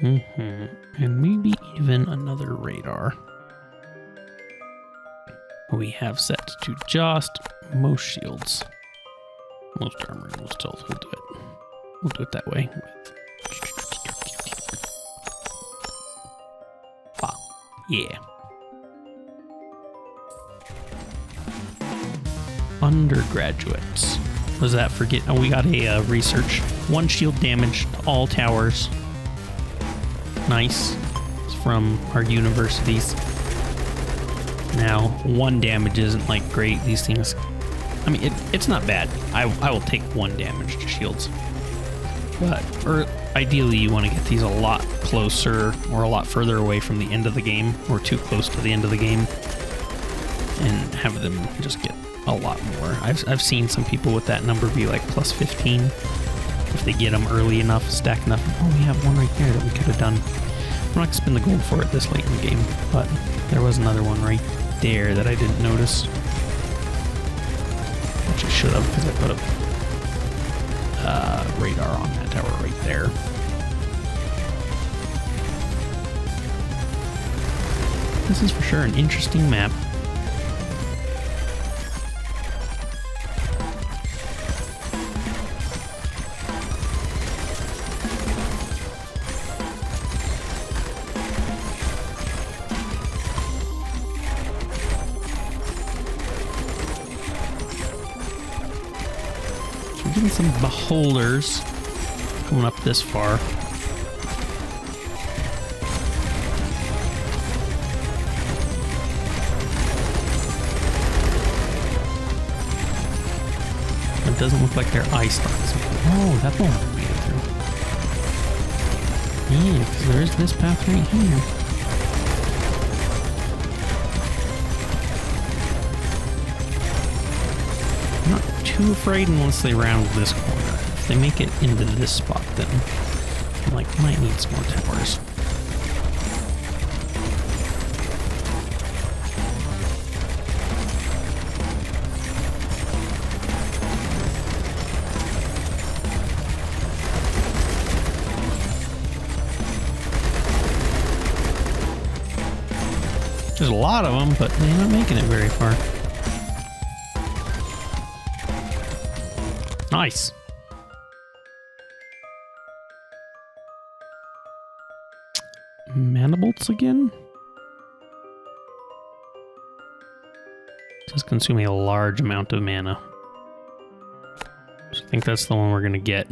And maybe even another radar. We have set to just most shields. Most armor, most health. We'll do it. We'll do it that way. Ah, yeah. Undergraduates. What was that? Forget. Oh, we got a research. 1 shield damage to all towers. Nice. It's from our universities. Now, 1 damage isn't like great. These things, I mean, it's not bad. I will take 1 damage to shields. But ideally, you want to get these a lot closer or a lot further away from the end of the game, or too close to the end of the game, and have them just get a lot more. I've seen some people with that number be like plus 15 if they get them early enough, stack enough. Oh, we have 1 right there that we could have done. I'm not going to spend the gold for it this late in the game, but there was another one right there that I didn't notice. Which I should have, because I put a radar on that tower right there. This is for sure an interesting map. Getting some beholders coming up this far. doesn't look like their eye stock is made. Oh, that one made it through. Yeah, because there's this path right here. I'm not too afraid unless they round this corner. If they make it into this spot, then I might need some more towers. There's a lot of them, but they're not making it very far. Nice. Mana bolts again? Just consuming a large amount of mana. So I think that's the one we're going to get.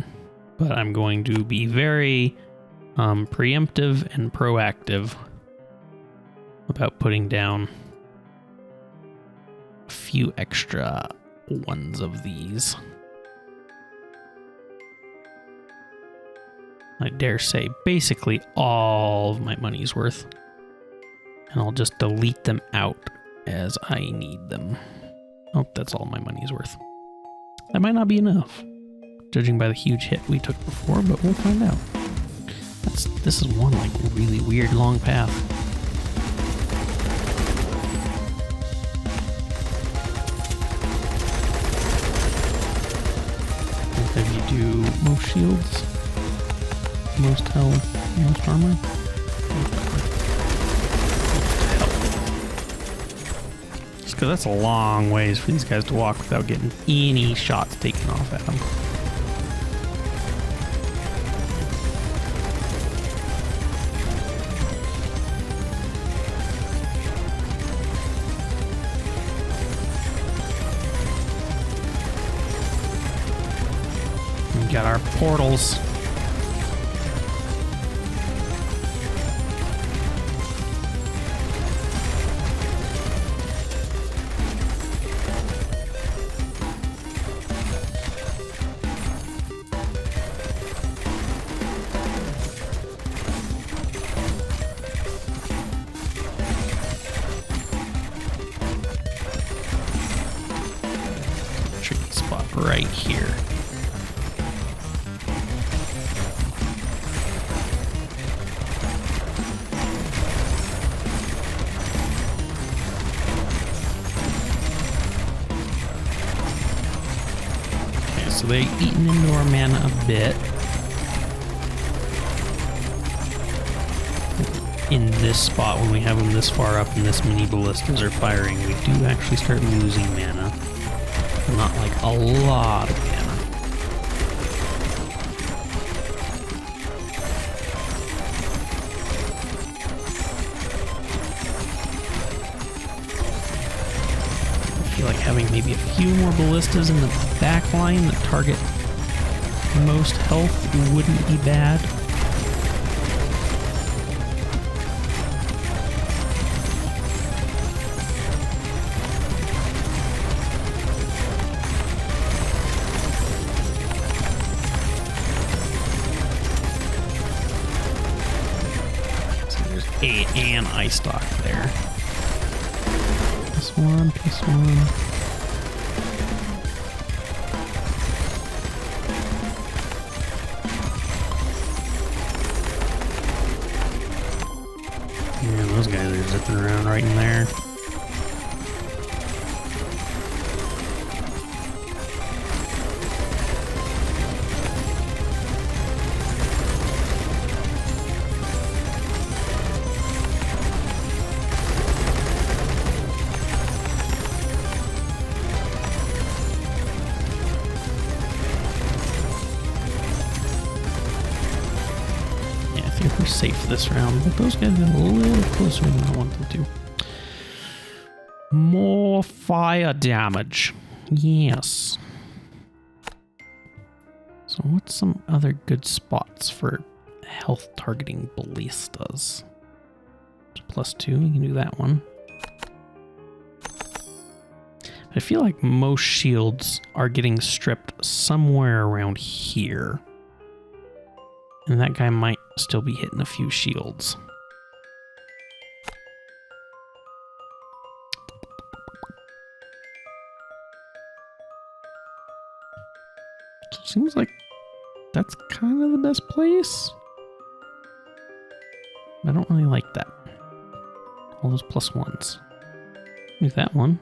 But I'm going to be very preemptive and proactive about putting down a few extra ones of these. I dare say basically all of my money's worth. And I'll just delete them out as I need them. Oh, that's all my money's worth. That might not be enough, judging by the huge hit we took before, but we'll find out. This is one really weird long path. If you do most shields, most health, most armor. Just because that's a long ways for these guys to walk without getting any shots taken off at them. We got our portals. Tricky spot right here. So they're eating into our mana a bit. In this spot, when we have them this far up and this many ballistas are firing, we do actually start losing mana. Not a lot of mana. I feel like having maybe a few more ballistas in the back line that target most health wouldn't be bad. So there's an eye stock there. Plus one, plus one. Yeah, those guys are zipping around right in there. I think we're safe this round, but those guys got a little closer than I want them to. More fire damage. Yes. So what's some other good spots for health targeting ballistas? +2, we can do that one. I feel like most shields are getting stripped somewhere around here. And that guy might still be hitting a few shields. So it seems like that's kind of the best place. I don't really like that. All those plus ones. Like that one.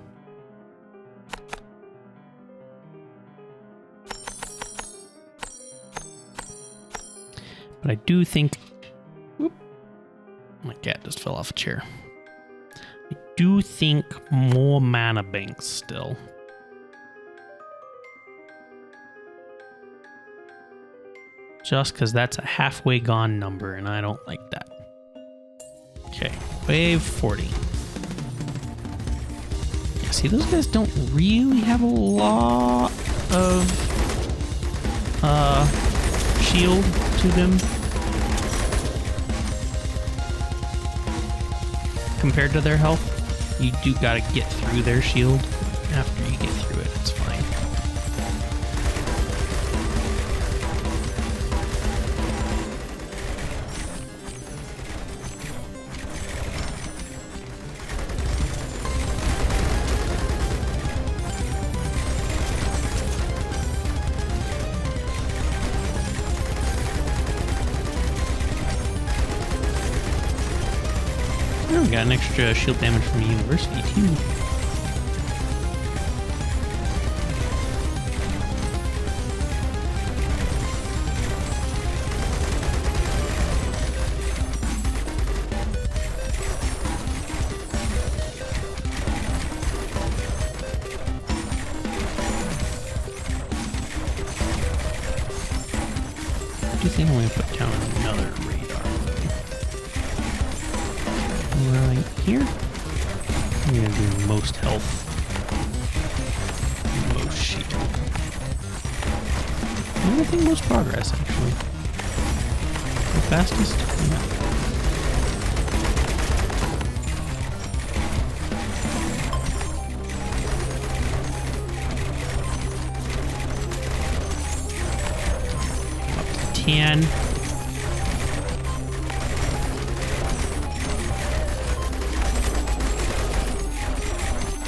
But I do think... Whoop, my cat just fell off a chair. I do think more mana banks still. Just because that's a halfway gone number, and I don't like that. Okay, wave 40. Yeah, see, those guys don't really have a lot of shield to them compared to their health. You do gotta get through their shield. After you get through it, it's fine. We got an extra shield damage from the university too. I do think I'm going to put down another radar. Right here. I'm going to do most health. Most shield. I think most progress, actually. The fastest? No. Up to 10.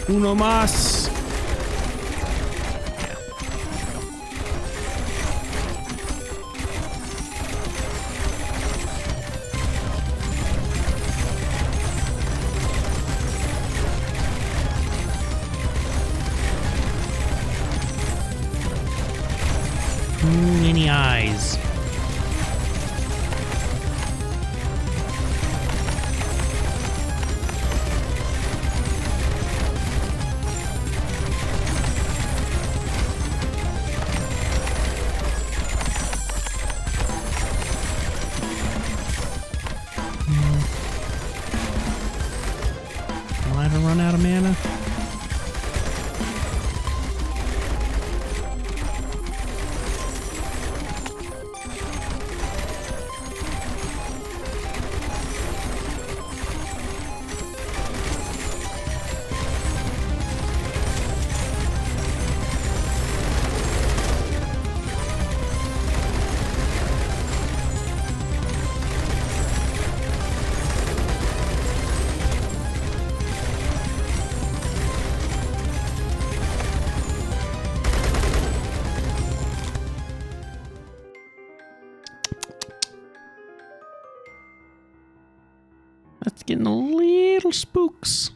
Uno más. Too many eyes. Will I ever run out of mana? That's getting a little spooks.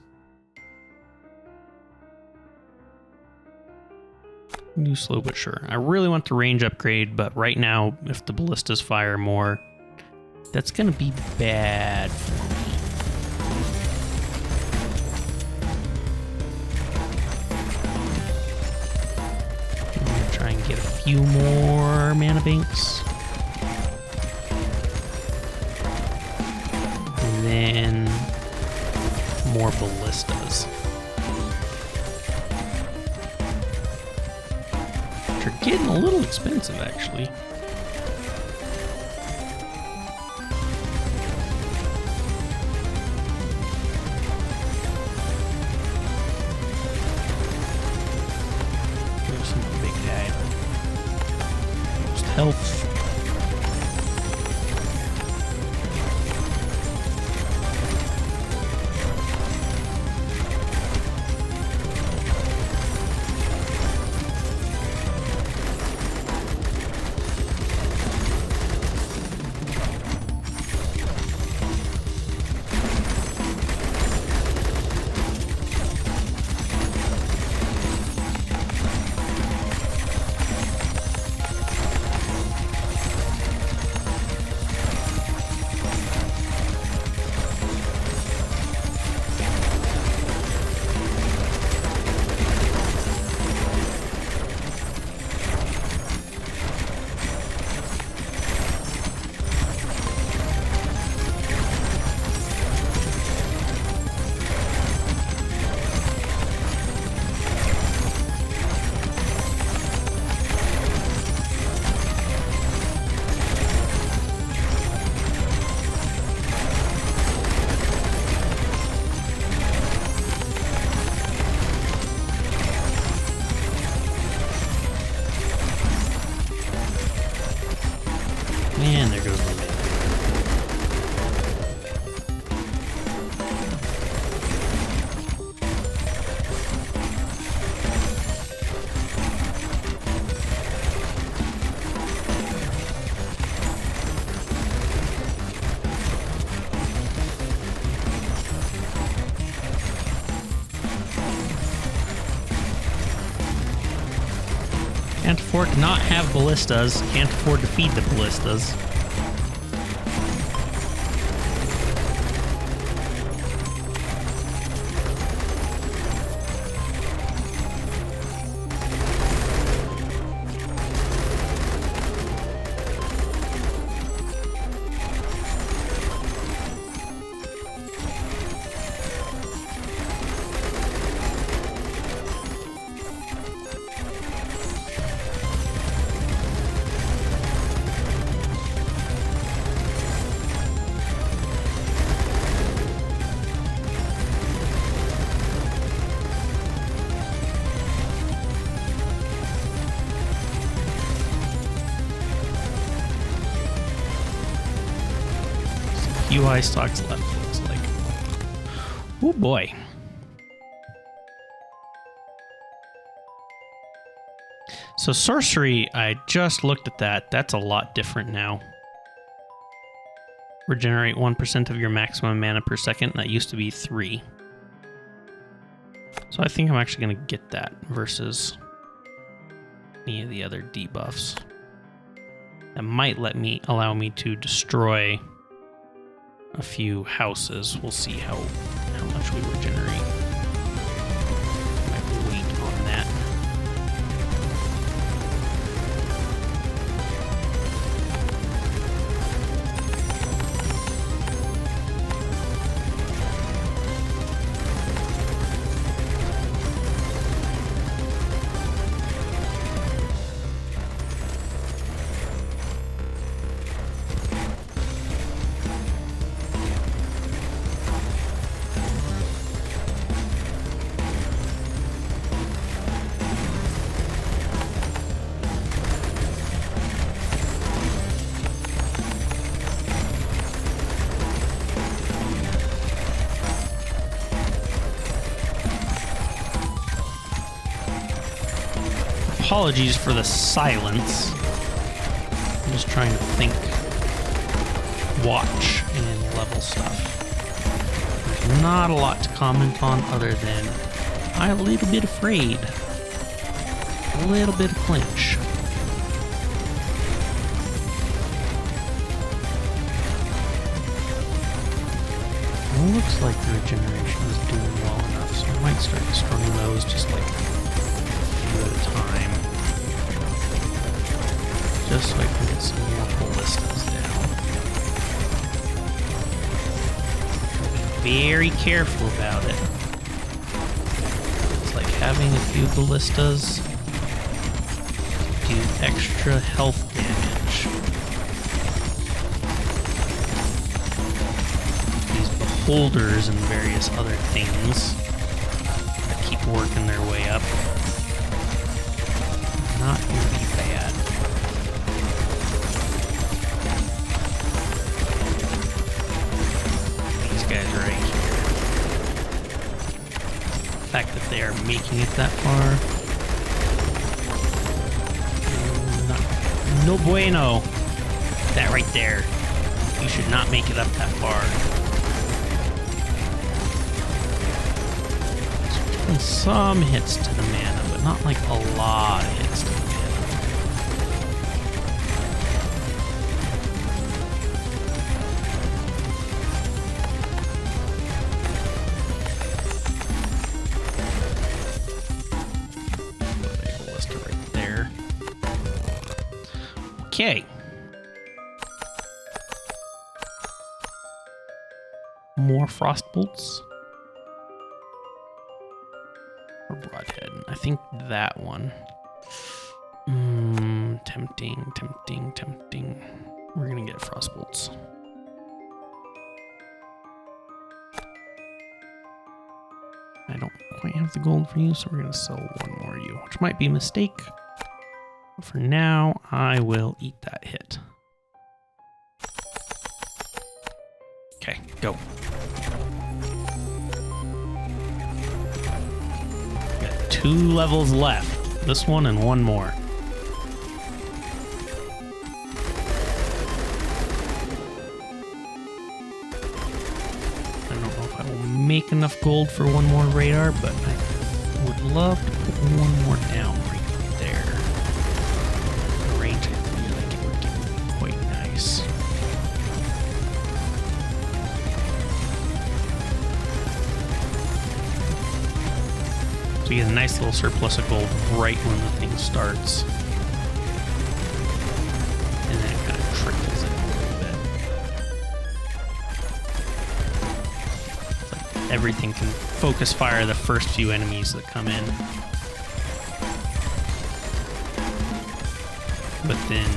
Do slow but sure. I really want the range upgrade, but right now, if the ballistas fire more, that's gonna be bad for me. I'm gonna try and get a few more mana banks. And then more ballistas. Which are getting a little expensive, actually. health. And there goes the lid. Can't afford to not have ballistas. Can't afford to feed the ballistas. UI stocks left, looks like. Oh boy. So sorcery, I just looked at that. That's a lot different now. Regenerate 1% of your maximum mana per second. That used to be 3. So I think I'm actually going to get that versus any of the other debuffs. That might allow me to destroy a few houses. We'll see how much we regenerate. Might wait on that. Apologies for the silence. I'm just trying to think, watch, and level stuff. There's not a lot to comment on other than I'm a little bit afraid. A little bit of clinch. It looks like the regeneration is doing well enough, so I might start destroying those just like at a time, just so I can get some more ballistas down. Be very careful about it. It's like having a few ballistas do extra health damage. These beholders and various other things that keep working their way up. Not going to be bad. these guys right here. The fact that they are making it that far. No bueno. That right there. You should not make it up that far. Some hits to the mana, but not like a lot of hits to the mana. Ballista right there. Okay. More frost bolts. Or broadhead. I think that one. Tempting, tempting, tempting. We're gonna get frost bolts. I don't quite have the gold for you, so we're gonna sell one more you, which might be a mistake. But for now, I will eat that hit. Okay, go. Got 2 levels left. This one and one more. I don't know if I will make enough gold for one more radar, but I would love to put one more down right there. The range, I feel like it would get quite nice. So you get a nice little surplus of gold right when the thing starts. And then it kind of trickles in a little bit. It's like everything can focus fire the first few enemies that come in. But then,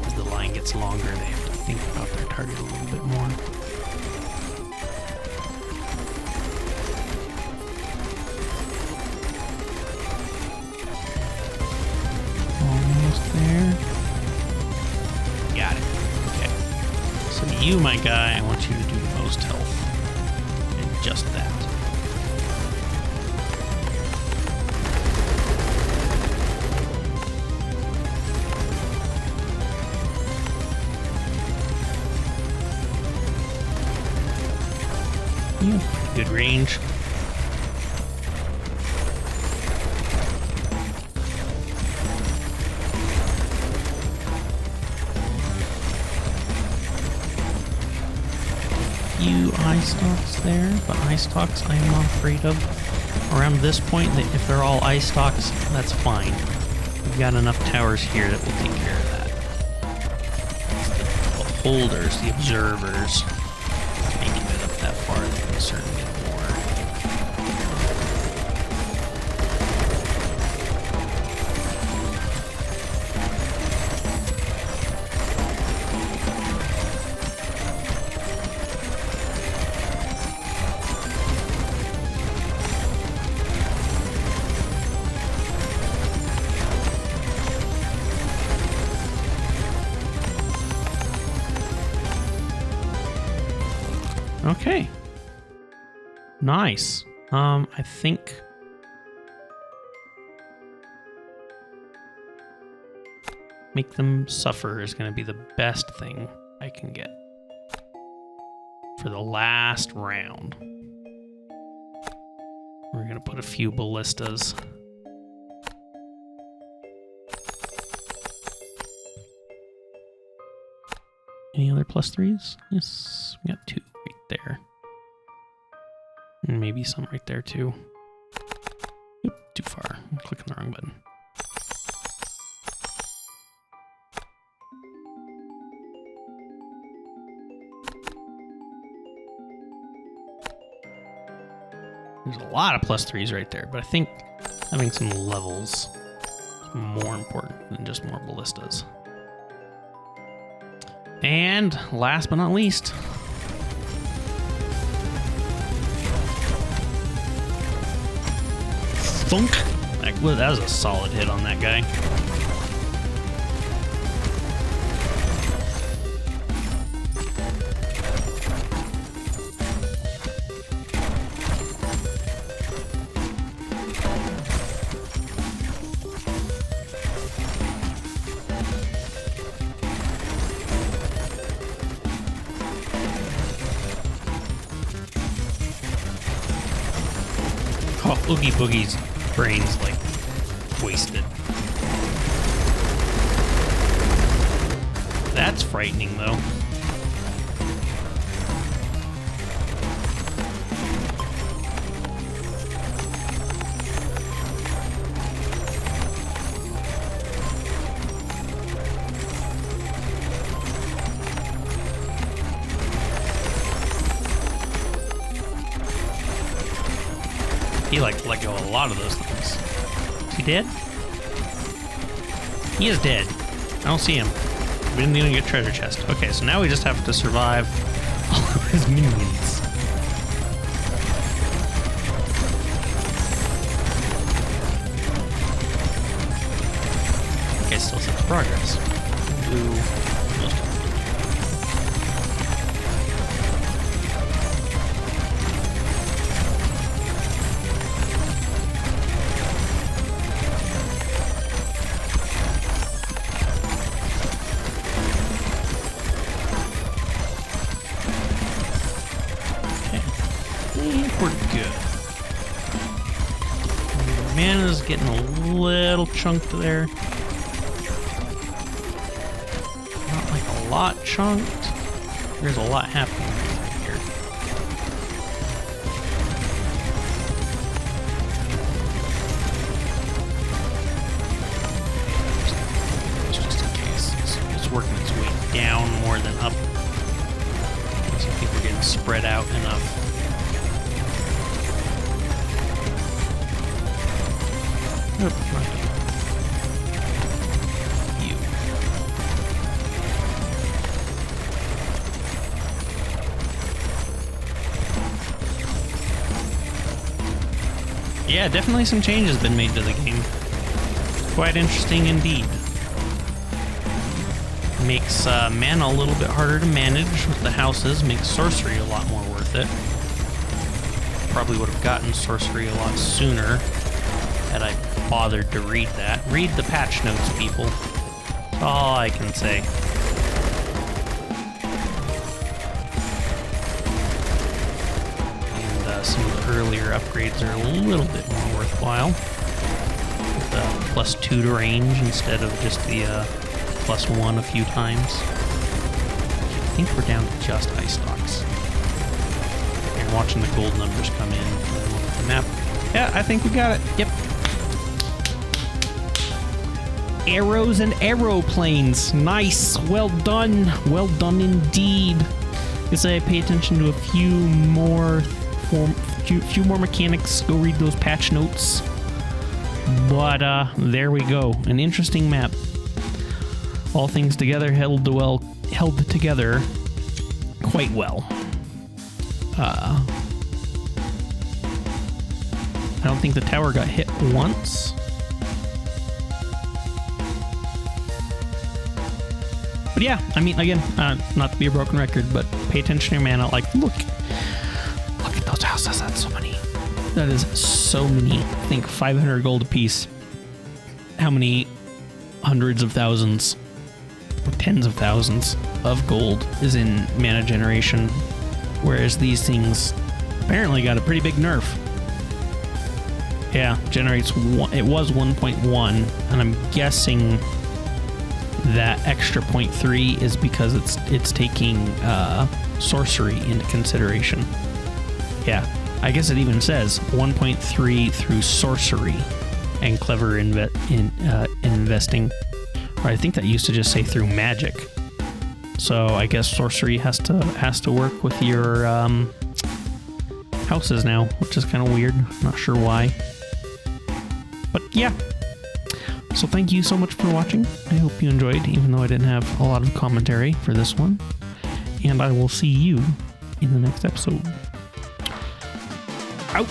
as the line gets longer, they have to think about their target a little bit more. There. Got it. Okay. So you, my guy, I want you to do the most health. And just that. You have good range. Few eye stalks there, but eye stalks I am not afraid of. Around this point, if they're all eye stalks, that's fine. We've got enough towers here that will take care of that. The beholders, the observers, making it up that far, they concern me more. Okay. Nice. I think make them suffer is going to be the best thing I can get for the last round. We're going to put a few ballistas. Any other +3s? Yes, we got 2 right there. And maybe some right there too. Oop, too far. I'm clicking the wrong button. There's a lot of +3s right there, but I think having some levels is more important than just more ballistas. And last but not least, thunk. That was a solid hit on that guy. Oh, Oogie Boogie's brain's like wasted. That's frightening though. He like let go of a lot of those things. Is he dead? He is dead. I don't see him. We didn't even get treasure chest. Okay, so now we just have to survive all of his minions. Okay, still set the progress. Blue. We're good. Mana's getting a little chunked there. Not like a lot chunked. There's a lot happening right here. Just in case. It's working its way down more than up. So I think we're getting spread out enough. Nope, not you. Yeah, definitely some changes have been made to the game. Quite interesting indeed. Makes mana a little bit harder to manage with the houses, makes sorcery a lot more worth it. Probably would have gotten sorcery a lot sooner had I bothered to read that. Read the patch notes, people. That's all I can say. And some of the earlier upgrades are a little bit more worthwhile. With the +2 to range instead of just the +1 a few times. I think we're down to just ice stocks. And watching the gold numbers come in. The map. Yeah, I think we got it. Yep. Arrows and aeroplanes. Nice. Well done. Well done indeed. Guess I pay attention to a few more mechanics. Go read those patch notes. But there we go. An interesting map. All things together held together quite well. I don't think the tower got hit once. But yeah, I mean, again, not to be a broken record, but pay attention to your mana. Like, look at those houses. That's so many. That is so many. I think 500 gold apiece. How many hundreds of thousands or tens of thousands of gold is in mana generation? Whereas these things apparently got a pretty big nerf. Yeah, generates one. It was 1.1, and I'm guessing that extra 0.3 is because it's taking sorcery into consideration. Yeah, I guess it even says 1.3 through sorcery and clever investing. Or I think that used to just say through magic. So I guess sorcery has to work with your houses now, which is kind of weird. Not sure why. But yeah. So thank you so much for watching. I hope you enjoyed, even though I didn't have a lot of commentary for this one. And I will see you in the next episode. Out!